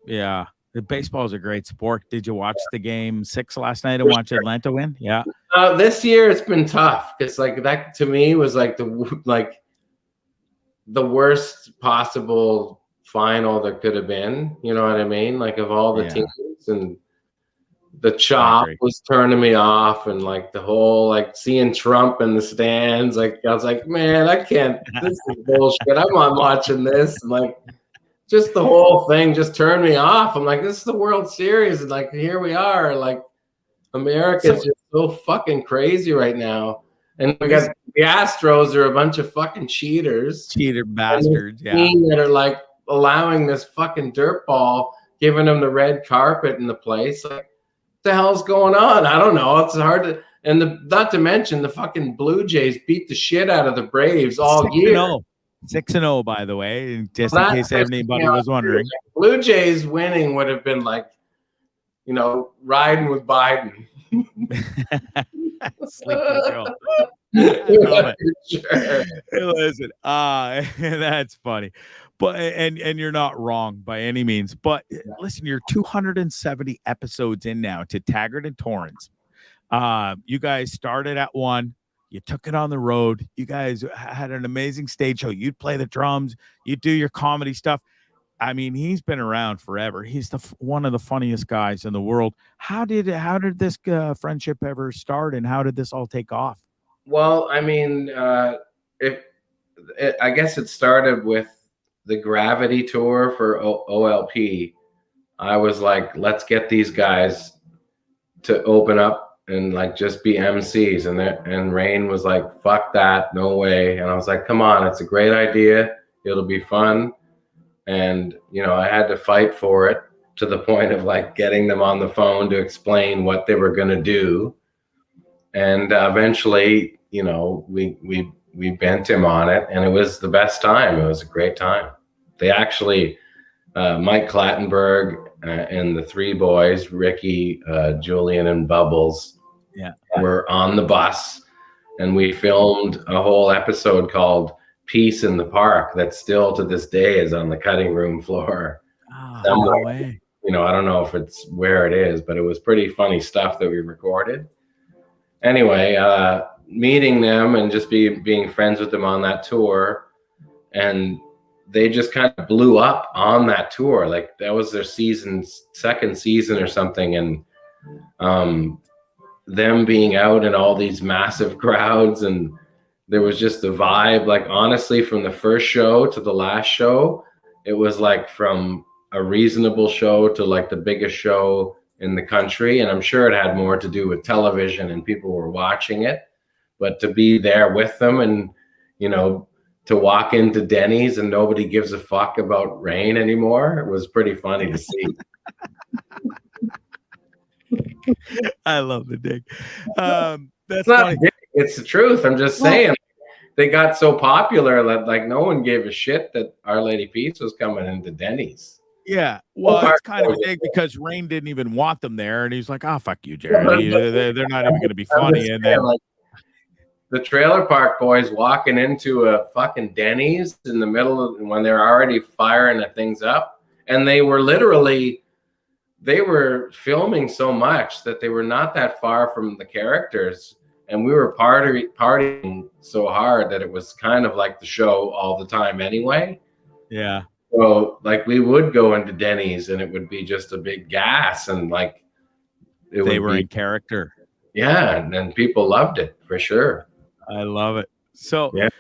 Yeah. The baseball is a great sport. Did you watch the game 6 last night and watch Atlanta win? Yeah. This year it's been tough because that to me was the worst possible final there could have been. You know what I mean? Of all the teams, and the chop was turning me off, and the whole seeing Trump in the stands. I was like, man, I can't. This is bullshit. I'm not watching this. And just the whole thing just turned me off. I'm like, this is the World Series, and here we are. America's just so fucking crazy right now. And we got the Astros are a bunch of fucking cheater bastards. Yeah, that are allowing this fucking dirt ball, giving them the red carpet in the place. What the hell's going on? I don't know. It's hard to, and not to mention the fucking Blue Jays beat the shit out of the Braves all year. 6-0, by the way, just in case anybody was wondering. Blue Jays winning would have been riding with Biden. Sleep control. I love it. Sure. Listen, that's funny, but and you're not wrong by any means. But listen, you're 270 episodes in now to Taggart and Torrens. You guys started at 1. You took it on the road. You guys had an amazing stage show. You'd play the drums. You'd do your comedy stuff. I mean, he's been around forever. He's one of the funniest guys in the world. How did this friendship ever start, and how did this all take off? Well, I mean, I guess it started with the Gravity tour for OLP. I was like, let's get these guys to open up and just be MCs, and Rain was like, fuck that, no way. And I was like, come on, it's a great idea, it'll be fun. And I had to fight for it to the point of getting them on the phone to explain what they were going to do. And eventually we bent him on it, and it was the best time. It was a great time. They actually Mike Clattenburg and the 3 boys, Ricky, Julian, and Bubbles, were on the bus, and we filmed a whole episode called Peace in the Park that still to this day is on the cutting room floor. No way. I don't know if it's where it is, but it was pretty funny stuff that we recorded. Anyway, meeting them and just being friends with them on that tour, and they just kind of blew up on that tour. That was their second season or something. And them being out in all these massive crowds, and there was just a vibe, honestly, from the first show to the last show, it was like from a reasonable show to like the biggest show in the country. And I'm sure it had more to do with television and people were watching it. But to be there with them and, you know, to walk into Denny's and nobody gives a fuck about rain anymore, it was pretty funny to see. I love the dig. That's Not funny. big, it's the truth. I'm just saying. They got so popular that like no one gave a shit that Our Lady Peace was coming into Denny's. Yeah, well, it's kind of a dig because Rain didn't even want them there, and he's like, "Oh, fuck you, Jeremy. They're not even going to be funny." And then like, the Trailer Park Boys walking into a fucking Denny's in the middle of when they're already firing the things up, and they were filming so much that they were not that far from the characters, and we were partying so hard that it was kind of like the show all the time anyway. Yeah. So like we would go into Denny's and it would be just a big gas and like they were in character. Yeah, and then people loved it for sure. I love it. So yeah.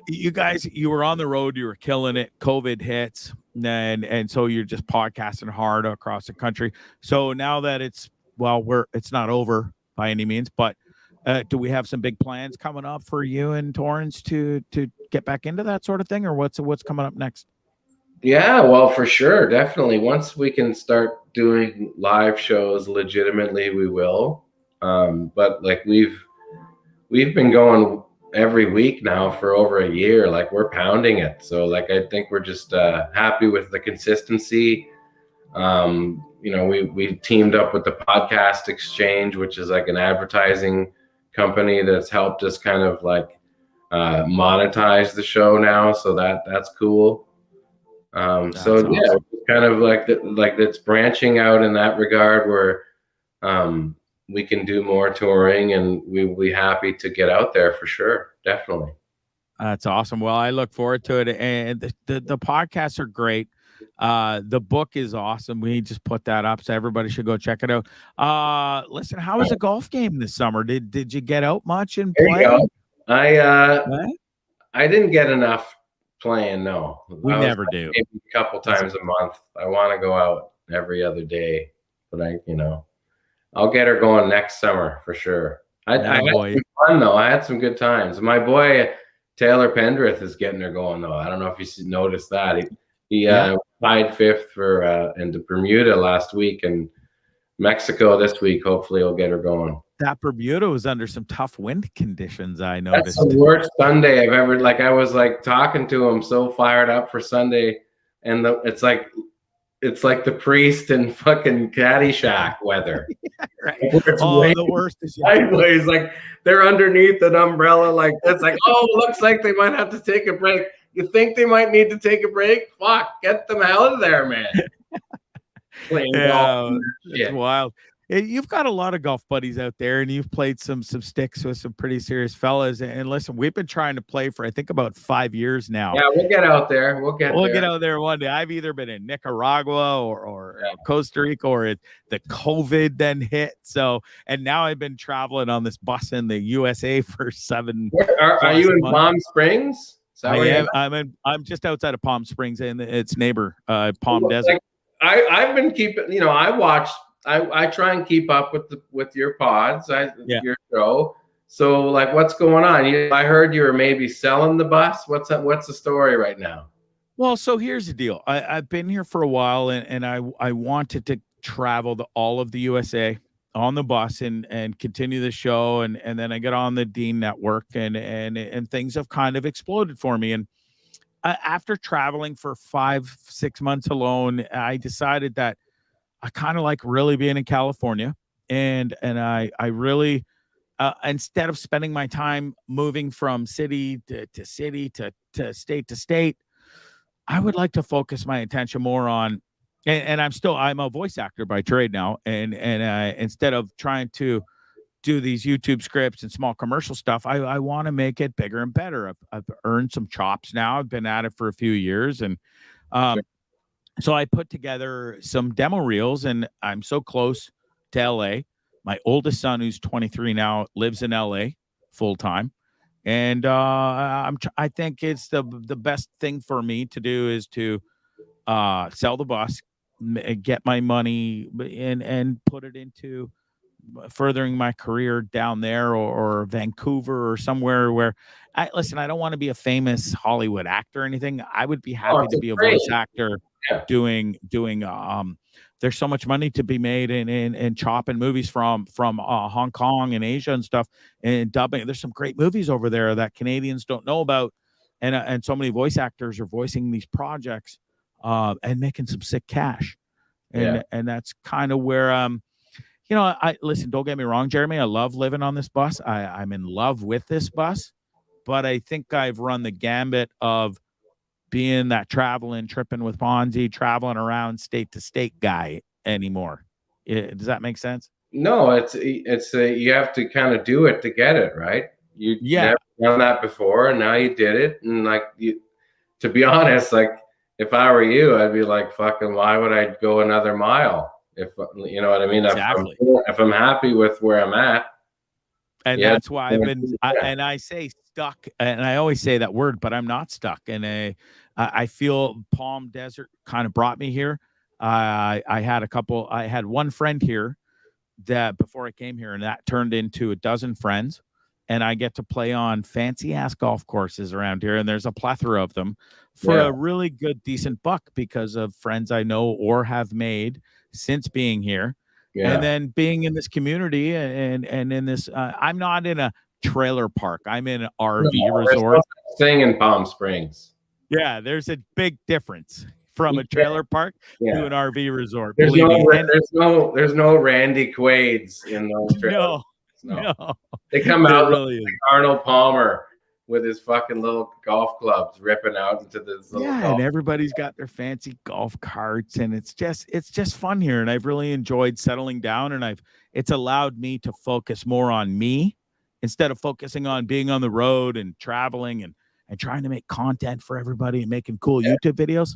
You guys, you were on the road, you were killing it. COVID hits, and so you're just podcasting hard across the country. So now that it's not over by any means, but do we have some big plans coming up for you and Torrens to get back into that sort of thing, or what's coming up next? Yeah, well, for sure, definitely. Once we can start doing live shows legitimately, we will. But like we've been going every week now for over a year. Like we're pounding it. So like I think we're just happy with the consistency. You know, we teamed up with the Podcast Exchange, which is like an advertising company that's helped us kind of like monetize the show now. So that's cool. So awesome. Yeah, kind of like it's branching out in that regard where we can do more touring and we'll be happy to get out there for sure. Definitely. That's awesome. Well, I look forward to it. And the podcasts are great. The book is awesome. We just put that up, so everybody should go check it out. Listen, how was the golf game this summer? Did you get out much and play? I didn't get enough playing. No, we never do. Maybe a couple times a month. I want to go out every other day, but I'll get her going next summer for sure. I had some fun though. I had some good times. My boy Taylor Pendrith is getting her going though. I don't know if you noticed that. He tied fifth for into Bermuda last week, and Mexico this week. Hopefully, he'll get her going. That Bermuda was under some tough wind conditions. I noticed. That's the worst Sunday I've ever. Like I was like talking to him, so fired up for Sunday, and it's like the priest in fucking Caddyshack weather. Right. The worst is sideways. Like they're underneath an umbrella. Like it's like, oh, looks like they might have to take a break. You think they might need to take a break? Fuck, get them out of there, man. It's wild. You've got a lot of golf buddies out there, and you've played some sticks with some pretty serious fellas. And listen, we've been trying to play for I think about 5 years now. Yeah, we'll get out there. We'll get out there one day. I've either been in Nicaragua or Costa Rica, or the COVID then hit. So, and now I've been traveling on this bus in the USA for 7. Are you in Palm Springs? I am. I'm just outside of Palm Springs and its neighbor, Palm Desert. I've been keeping. I try and keep up with your pods, your show. So like, what's going on? I heard you were maybe selling the bus. What's the story right now? Well, so here's the deal. I've been here for a while, and I wanted to travel to all of the USA on the bus and continue the show, and then I get on the Dean Network, and things have kind of exploded for me. And after traveling for 5-6 months alone, I decided that I kind of like really being in California, and I really instead of spending my time moving from city to city to state to state, I would like to focus my attention more on. And I'm a voice actor by trade now, and instead of trying to do these YouTube scripts and small commercial stuff, I want to make it bigger and better. I've earned some chops now. I've been at it for a few years, and so I put together some demo reels, and I'm so close to LA. My oldest son, who's 23 now, lives in LA full time, and I think it's the best thing for me to do is to sell the bus, get my money, and put it into furthering my career down there, or Vancouver or somewhere where I don't want to be a famous Hollywood actor or anything. I would be happy to be a voice actor doing there's so much money to be made in chopping movies from Hong Kong and Asia and stuff, and dubbing. There's some great movies over there that Canadians don't know about, and so many voice actors are voicing these projects and making some sick cash, and that's kind of where I listen. Don't get me wrong, Jeremy. I love living on this bus. I'm in love with this bus, but I think I've run the gambit of being that tripping with Bondzee, traveling around state to state guy anymore. Does that make sense? No, it's you have to kind of do it to get it, right? You never done that before, and now you did it. And like to be honest, like if I were you, I'd be like, fucking, why would I go another mile? If you know what I mean? Exactly. If I'm happy with where I'm at. And that's why I've been, and I say stuck, and I always say that word, but I'm not stuck. And I feel Palm Desert kind of brought me here. I had one friend here that before I came here, and that turned into a dozen friends. And I get to play on fancy ass golf courses around here. And there's a plethora of them for a really good, decent buck because of friends I know or have made since being here. And then being in this community and in this, I'm not in a trailer park. I'm in an RV resort. Staying in Palm Springs. Yeah, there's a big difference from a trailer park to an RV resort. There's no Randy Quaid's in those trailers. No. They come out really like Arnold Palmer with his fucking little golf clubs ripping out into this little and everybody's got their fancy golf carts, and it's just fun here. And I've really enjoyed settling down, and it's allowed me to focus more on me instead of focusing on being on the road and traveling and trying to make content for everybody and making cool YouTube videos.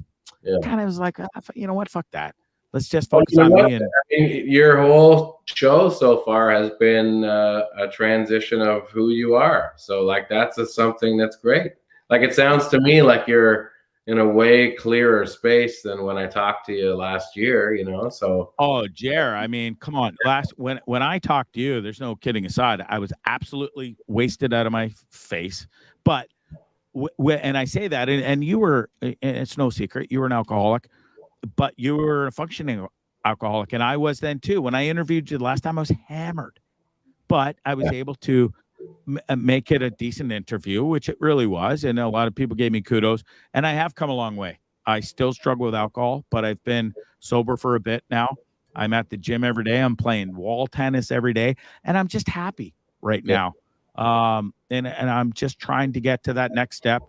Kind of was like, you know what, fuck that. Let's just focus on me. And I mean, your whole show so far has been a transition of who you are. So like, that's something that's great. Like, it sounds to me like you're in a way clearer space than when I talked to you last year, so. Oh, Jer, I mean, come on. When I talked to you, there's no kidding aside, I was absolutely wasted out of my face. But and I say that, and you were, and it's no secret, you were an alcoholic. But you were a functioning alcoholic, and I was then too. When I interviewed you the last time, I was hammered, but I was able to make it a decent interview, which it really was. And a lot of people gave me kudos, and I have come a long way. I still struggle with alcohol, but I've been sober for a bit now. I'm at the gym every day. I'm playing wall tennis every day, and I'm just happy right now. And I'm just trying to get to that next step.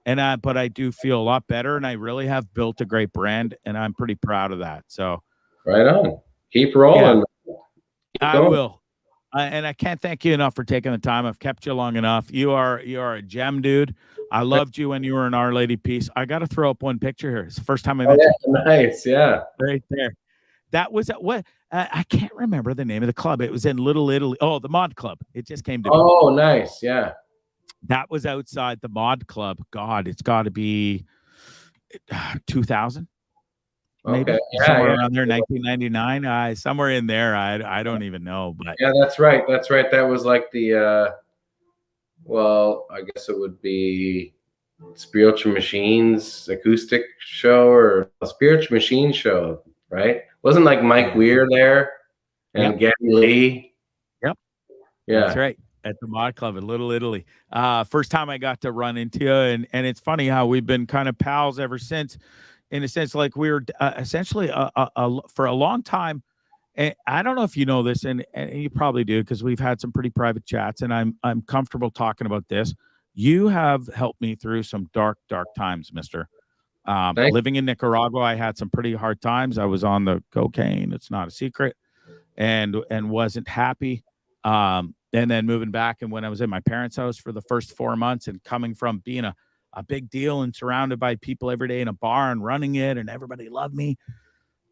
But I do feel a lot better, and I really have built a great brand, and I'm pretty proud of that. So, right on, keep rolling. I will, and I can't thank you enough for taking the time. I've kept you long enough. You are a gem, dude. I loved you when you were in Our Lady Peace. I got to throw up one picture here. It's the first time I met you. Nice, right there. That was what I can't remember the name of the club. It was in Little Italy. Oh, the Mod Club. It just came to me. Oh, nice, yeah. That was outside the Mod Club. God, it's got to be 2000, maybe somewhere around there, 1999, somewhere in there. I don't even know, but that's right. That was like the I guess it would be Spiritual Machines acoustic show or a Spiritual Machine show, right? Wasn't like Mike Weir there and Gabby Lee? Yep. Yeah, that's right. At the Mod Club in Little Italy. First time I got to run into you, and it's funny how we've been kind of pals ever since, in a sense, like we were essentially for a long time. And I don't know if you know this, and you probably do, because we've had some pretty private chats, and I'm comfortable talking about this. You have helped me through some dark times, mister. Living in Nicaragua, I had some pretty hard times. I was on the cocaine. It's not a secret, and wasn't happy. And then moving back, and when I was in my parents' house for the first 4 months, and coming from being a big deal and surrounded by people every day in a bar and running it, and everybody loved me,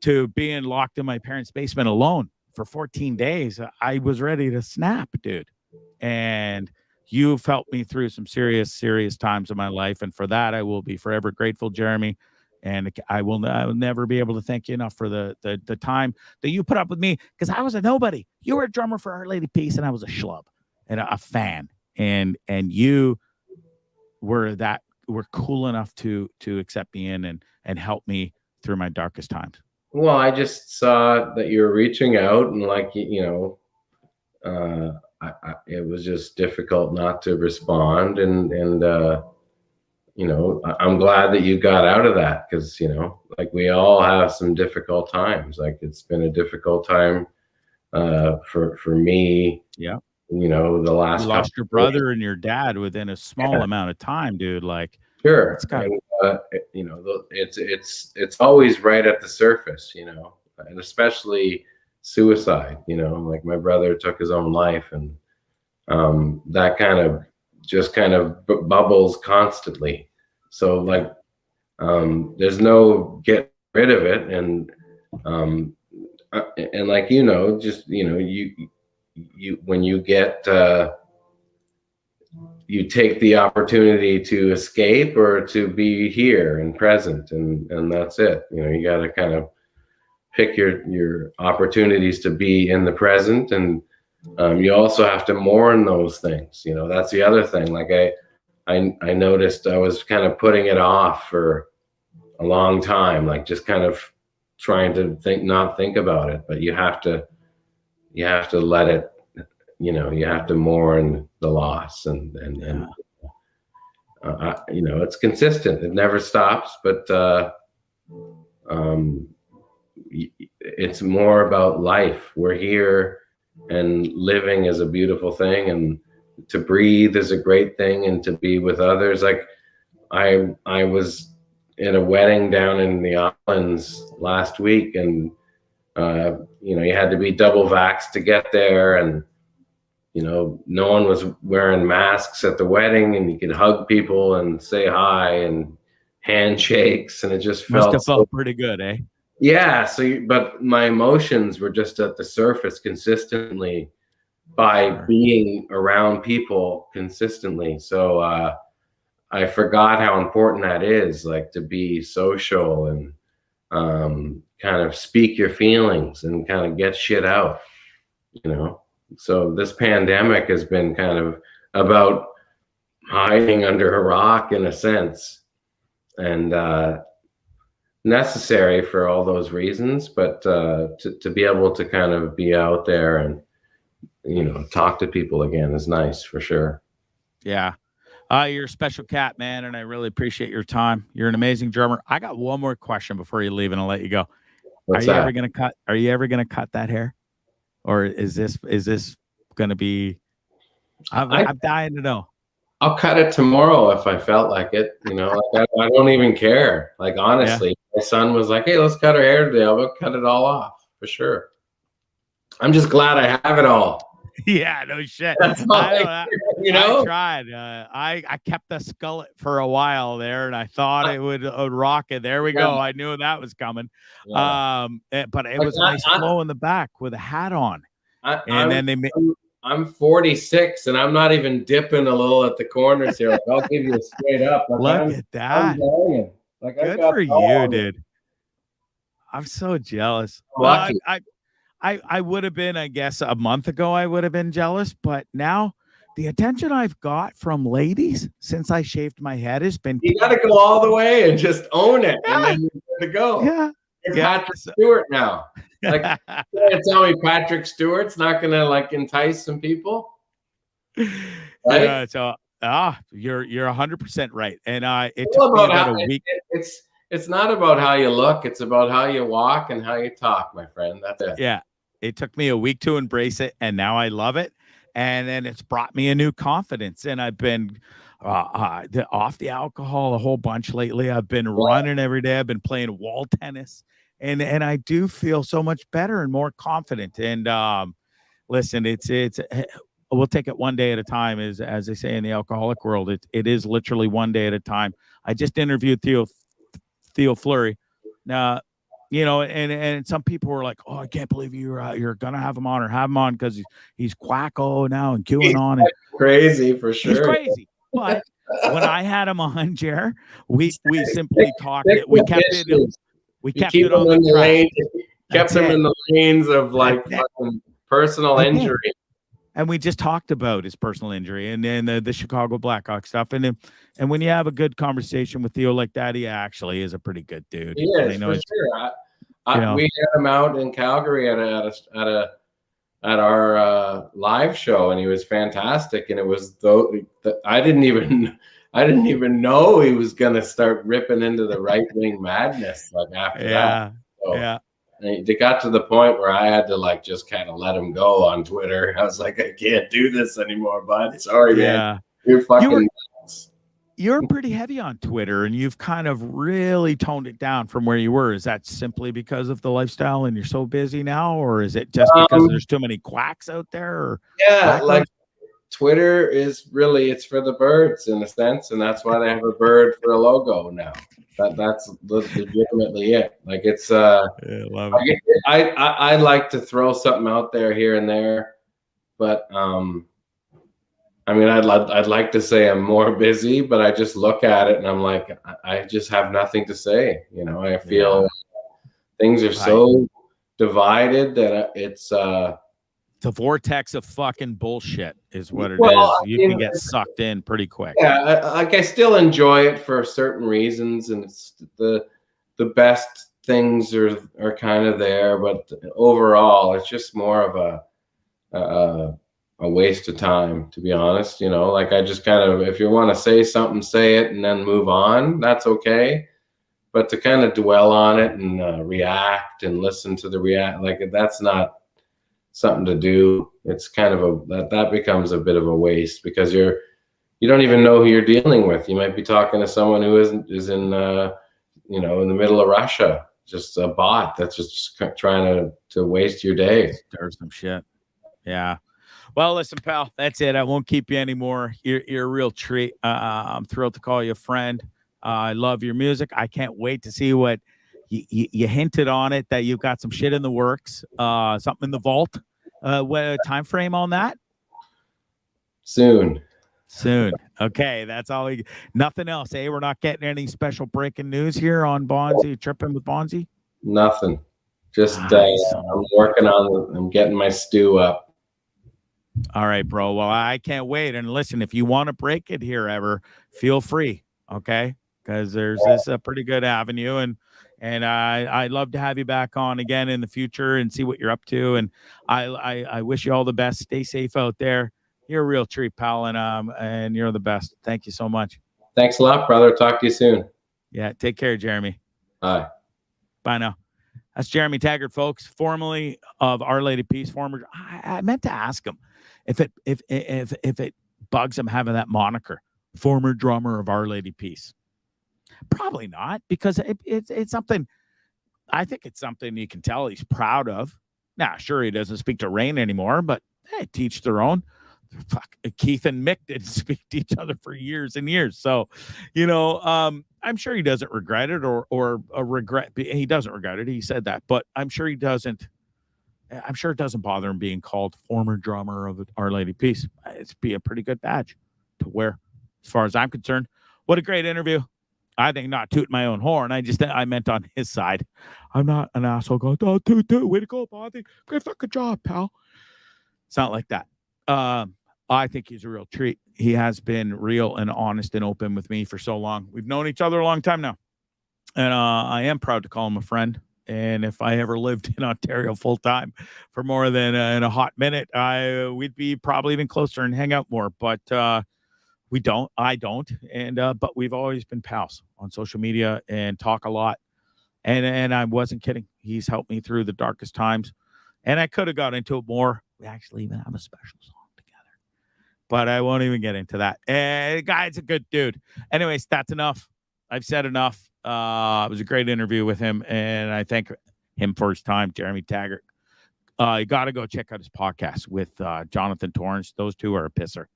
to being locked in my parents' basement alone for 14 days, I was ready to snap, dude. And you've helped me through some serious times in my life. And for that, I will be forever grateful, Jeremy. And I will never be able to thank you enough for the time that you put up with me, because I was a nobody. You were a drummer for Our Lady Peace, and I was a schlub and a fan. And you were cool enough to accept me in and help me through my darkest times. Well, I just saw that you were reaching out, and like, it was just difficult not to respond, and I'm glad that you got out of that, because like, we all have some difficult times. Like, it's been a difficult time for me. Yeah. The last you lost your brother and your dad within a small amount of time, dude. Like, sure. It's always right at the surface, and especially suicide. Like, my brother took his own life, and that kind of bubbles constantly. So, like, there's no get rid of it, and like, you when you get you take the opportunity to escape or to be here and present, and that's it. You got to kind of pick your opportunities to be in the present, and you also have to mourn those things. That's the other thing. Like, I noticed I was kind of putting it off for a long time, like, just kind of trying to not think about it, but you have to let it, you have to mourn the loss, and it's consistent. It never stops, but it's more about life. We're here, and living is a beautiful thing, and to breathe is a great thing, and to be with others. Like, I was in a wedding down in the islands last week, and you had to be double vaxxed to get there, and no one was wearing masks at the wedding, and you could hug people and say hi and handshakes, and it just felt pretty good, eh? Yeah. But my emotions were just at the surface consistently by being around people consistently. So I forgot how important that is, like, to be social and kind of speak your feelings and kind of get shit out, So this pandemic has been kind of about hiding under a rock, in a sense, and necessary for all those reasons. But to be able to kind of be out there and talk to people again is nice, for sure. Yeah. You're a special cat, man, and I really appreciate your time. You're an amazing drummer. I got one more question before you leave, and I'll let you go. Are you ever gonna cut that hair, or is this gonna be? I'm dying to know. I'll cut it tomorrow if I felt like it. Like, I don't even care. Like, honestly, my son was like, "Hey, let's cut our hair today." I'll cut it all off for sure. I'm just glad I have it all. Yeah, no shit. That's all I tried. I kept the skullet for a while there, and I thought it would rock it. There we go. I knew that was coming. Yeah. But it was nice flow in the back with a hat on. I'm 46, and I'm not even dipping a little at the corners here. Like, I'll give you a straight up. Like, Look at that. Like, good for you, dude. I'm so jealous. Lucky. I would have been, I guess, a month ago, I would have been jealous, but now the attention I've got from ladies since I shaved my head has been. You got to go all the way and just own it, and then you're good to go. Yeah. You're Patrick Stewart now. Like, you're gonna tell me Patrick Stewart's not gonna, like, entice some people? Right? Yeah. So you're 100% right, and it took me about a week. It's not about how you look; it's about how you walk and how you talk, my friend. That's it. Yeah. It took me a week to embrace it, and now I love it. And then it's brought me a new confidence. And I've been off the alcohol a whole bunch lately. I've been running every day. I've been playing wall tennis, and I do feel so much better and more confident. And listen, it's we'll take it one day at a time, as they say in the alcoholic world. It is literally one day at a time. I just interviewed Theo Fleury. Now, and some people were like, "Oh, I can't believe you're gonna have him on because he's quacko now and QAnon." And crazy for sure. He's crazy, but when I had him on, Jer, we simply talked it. We kept it. We kept it on the track. Kept him in the lanes of like fucking personal injury. And we just talked about his personal injury and then the Chicago Blackhawks stuff. And when you have a good conversation with Theo like that, he actually is a pretty good dude. He is, for sure. We had him out in Calgary at our live show, and he was fantastic. And it was I didn't even know he was gonna start ripping into the right wing madness like after that. So, it got to the point where I had to like just kind of let him go on Twitter. I was like, I can't do this anymore, bud. Sorry, man. You're fucking nuts. You're pretty heavy on Twitter, and you've kind of really toned it down from where you were. Is that simply because of the lifestyle and you're so busy now, or is it just because there's too many quacks out there? Or like Twitter is really, it's for the birds in a sense, and that's why they have a bird for a logo now. That's legitimately it. Like it's love it. I like to throw something out there here and there, but I mean I'd like to say I'm more busy, but I just look at it and I'm like I just have nothing to say. You know, I feel things are so divided that it's a vortex of fucking bullshit is what it is. You can get sucked in pretty quick. Yeah, I still enjoy it for certain reasons, and it's the best things are kind of there, but overall, it's just more of a waste of time, to be honest. You know, like I just kind of, if you want to say something, say it and then move on. That's okay. But to kind of dwell on it and react and listen to like that's not something to do. It's kind of that becomes a bit of a waste because you don't even know who you're dealing with. You might be talking to someone who is in in the middle of Russia, just a bot that's just trying to waste your day. Stir some shit. Yeah. Well, listen, pal, that's it. I won't keep you anymore. You're a real treat. I'm thrilled to call you a friend. I love your music. I can't wait to see what you hinted on it, that you've got some shit in the works, something in the vault. What time frame on that? Soon. Okay, that's all. Nothing else, eh? We're not getting any special breaking news here on Bondzee, Trippin With Bondzee? Nothing. Just nice. I'm working on. I'm getting my stew up. All right, bro. Well, I can't wait. And listen, if you want to break it here ever, feel free. Okay, because there's this a pretty good avenue, and I'd love to have you back on again in the future and see what you're up to. And I wish you all the best. Stay safe out there. You're a real treat, pal, and you're the best. Thank you so much. Thanks a lot, brother. Talk to you soon. Yeah, take care, Jeremy. Bye. Bye now. That's Jeremy Taggart, folks, formerly of Our Lady Peace. I meant to ask him if it bugs him having that moniker, former drummer of Our Lady Peace. Probably not, because it's something. I think it's something you can tell he's proud of. Now, sure, he doesn't speak to Rain anymore, but hey, teach their own. Fuck, Keith and Mick didn't speak to each other for years and years. So, I'm sure he doesn't regret it or regret. He doesn't regret it. He said that, but I'm sure he doesn't. I'm sure it doesn't bother him being called former drummer of Our Lady Peace. It's be a pretty good badge to wear, as far as I'm concerned. What a great interview. I think, not toot my own horn. I meant on his side. I'm not an asshole going, oh, toot, way to go, Bondzee. Great fucking job, pal. It's not like that. I think he's a real treat. He has been real and honest and open with me for so long. We've known each other a long time now. And I am proud to call him a friend. And if I ever lived in Ontario full time for more than in a hot minute, we'd be probably even closer and hang out more. But we don't. I don't. And but we've always been pals on social media and talk a lot. And I wasn't kidding. He's helped me through the darkest times. And I could have got into it more. We actually even have a special song together. But I won't even get into that. The guy's a good dude. Anyways, that's enough. I've said enough. It was a great interview with him, and I thank him for his time, Jeremy Taggart. You got to go check out his podcast with Jonathan Torrens. Those two are a pisser,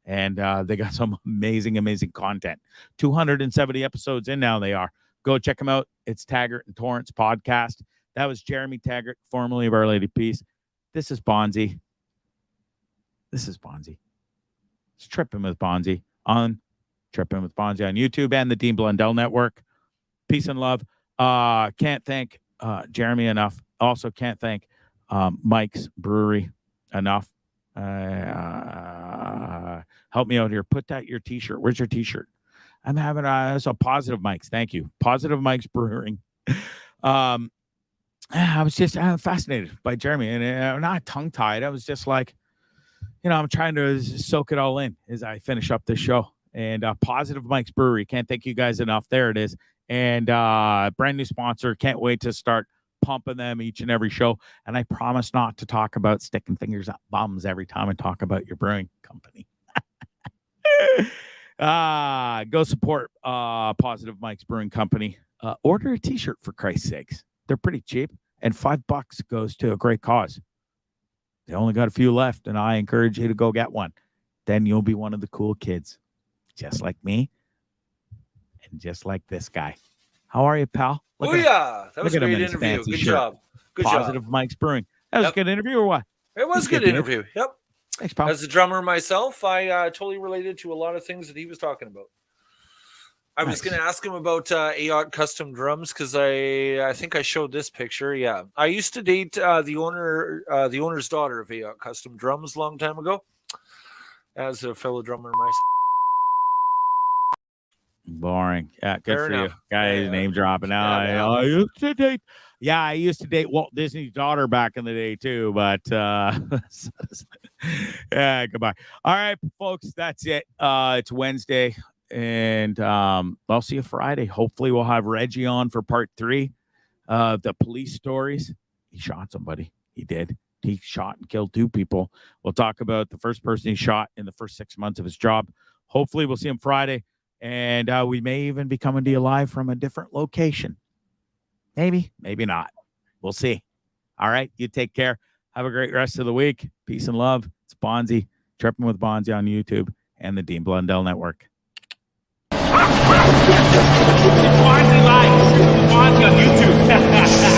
and they got some amazing, amazing content. 270 episodes in now they are. Go check them out. It's Taggart and Torrens Podcast. That was Jeremy Taggart, formerly of Our Lady Peace. This is Bondzee. It's Trippin With Bondzee on Trippin With Bondzee on YouTube and the Dean Blundell Network. Peace and love. Can't thank Jeremy enough. Also can't thank Mike's Brewery enough. Help me out here. Put that your t-shirt. Where's your t-shirt? I'm having so Positive Mike's. Thank you. Positive Mike's Brewing. I was just fascinated by Jeremy, and I'm not tongue-tied. I was just like, I'm trying to soak it all in as I finish up this show. And Positive Mike's Brewery. Can't thank you guys enough. There it is. And brand new sponsor. Can't wait to start pumping them each and every show. And I promise not to talk about sticking fingers up bums every time I talk about your brewing company. Go support Positive Mike's Brewing Company. Order a t-shirt for Christ's sakes. They're pretty cheap, and $5 goes to a great cause. They only got a few left, and I encourage you to go get one. Then you'll be one of the cool kids, just like me and just like this guy. How are you, pal? That was a great interview. Good job. Positive Mike's Brewing. That was a good interview or what? It was a good interview. Yep. Thanks, pal. As a drummer myself, I totally related to a lot of things that he was talking about. I was going to ask him about AOT custom drums because I think I showed this picture. Yeah, I used to date the owner's daughter of AOT Custom Drums a long time ago. As a fellow drummer myself. Boring. Yeah, good Fair for enough. you. Guys, name dropping out. Yeah, I used to date. Yeah, I used to date Walt Disney's daughter back in the day too, but yeah, goodbye. All right, folks, that's it. It's Wednesday, and I'll see you Friday. Hopefully, we'll have Reggie on for part 3 of the police stories. He shot somebody. He did. He shot and killed 2 people. We'll talk about the first person he shot in the first 6 months of his job. Hopefully, we'll see him Friday. And we may even be coming to you live from a different location. Maybe, maybe not. We'll see. All right. You take care. Have a great rest of the week. Peace and love. It's Bondzee, Trippin With Bondzee on YouTube and the Dean Blundell Network. Bondzee Live, Bondzee on YouTube.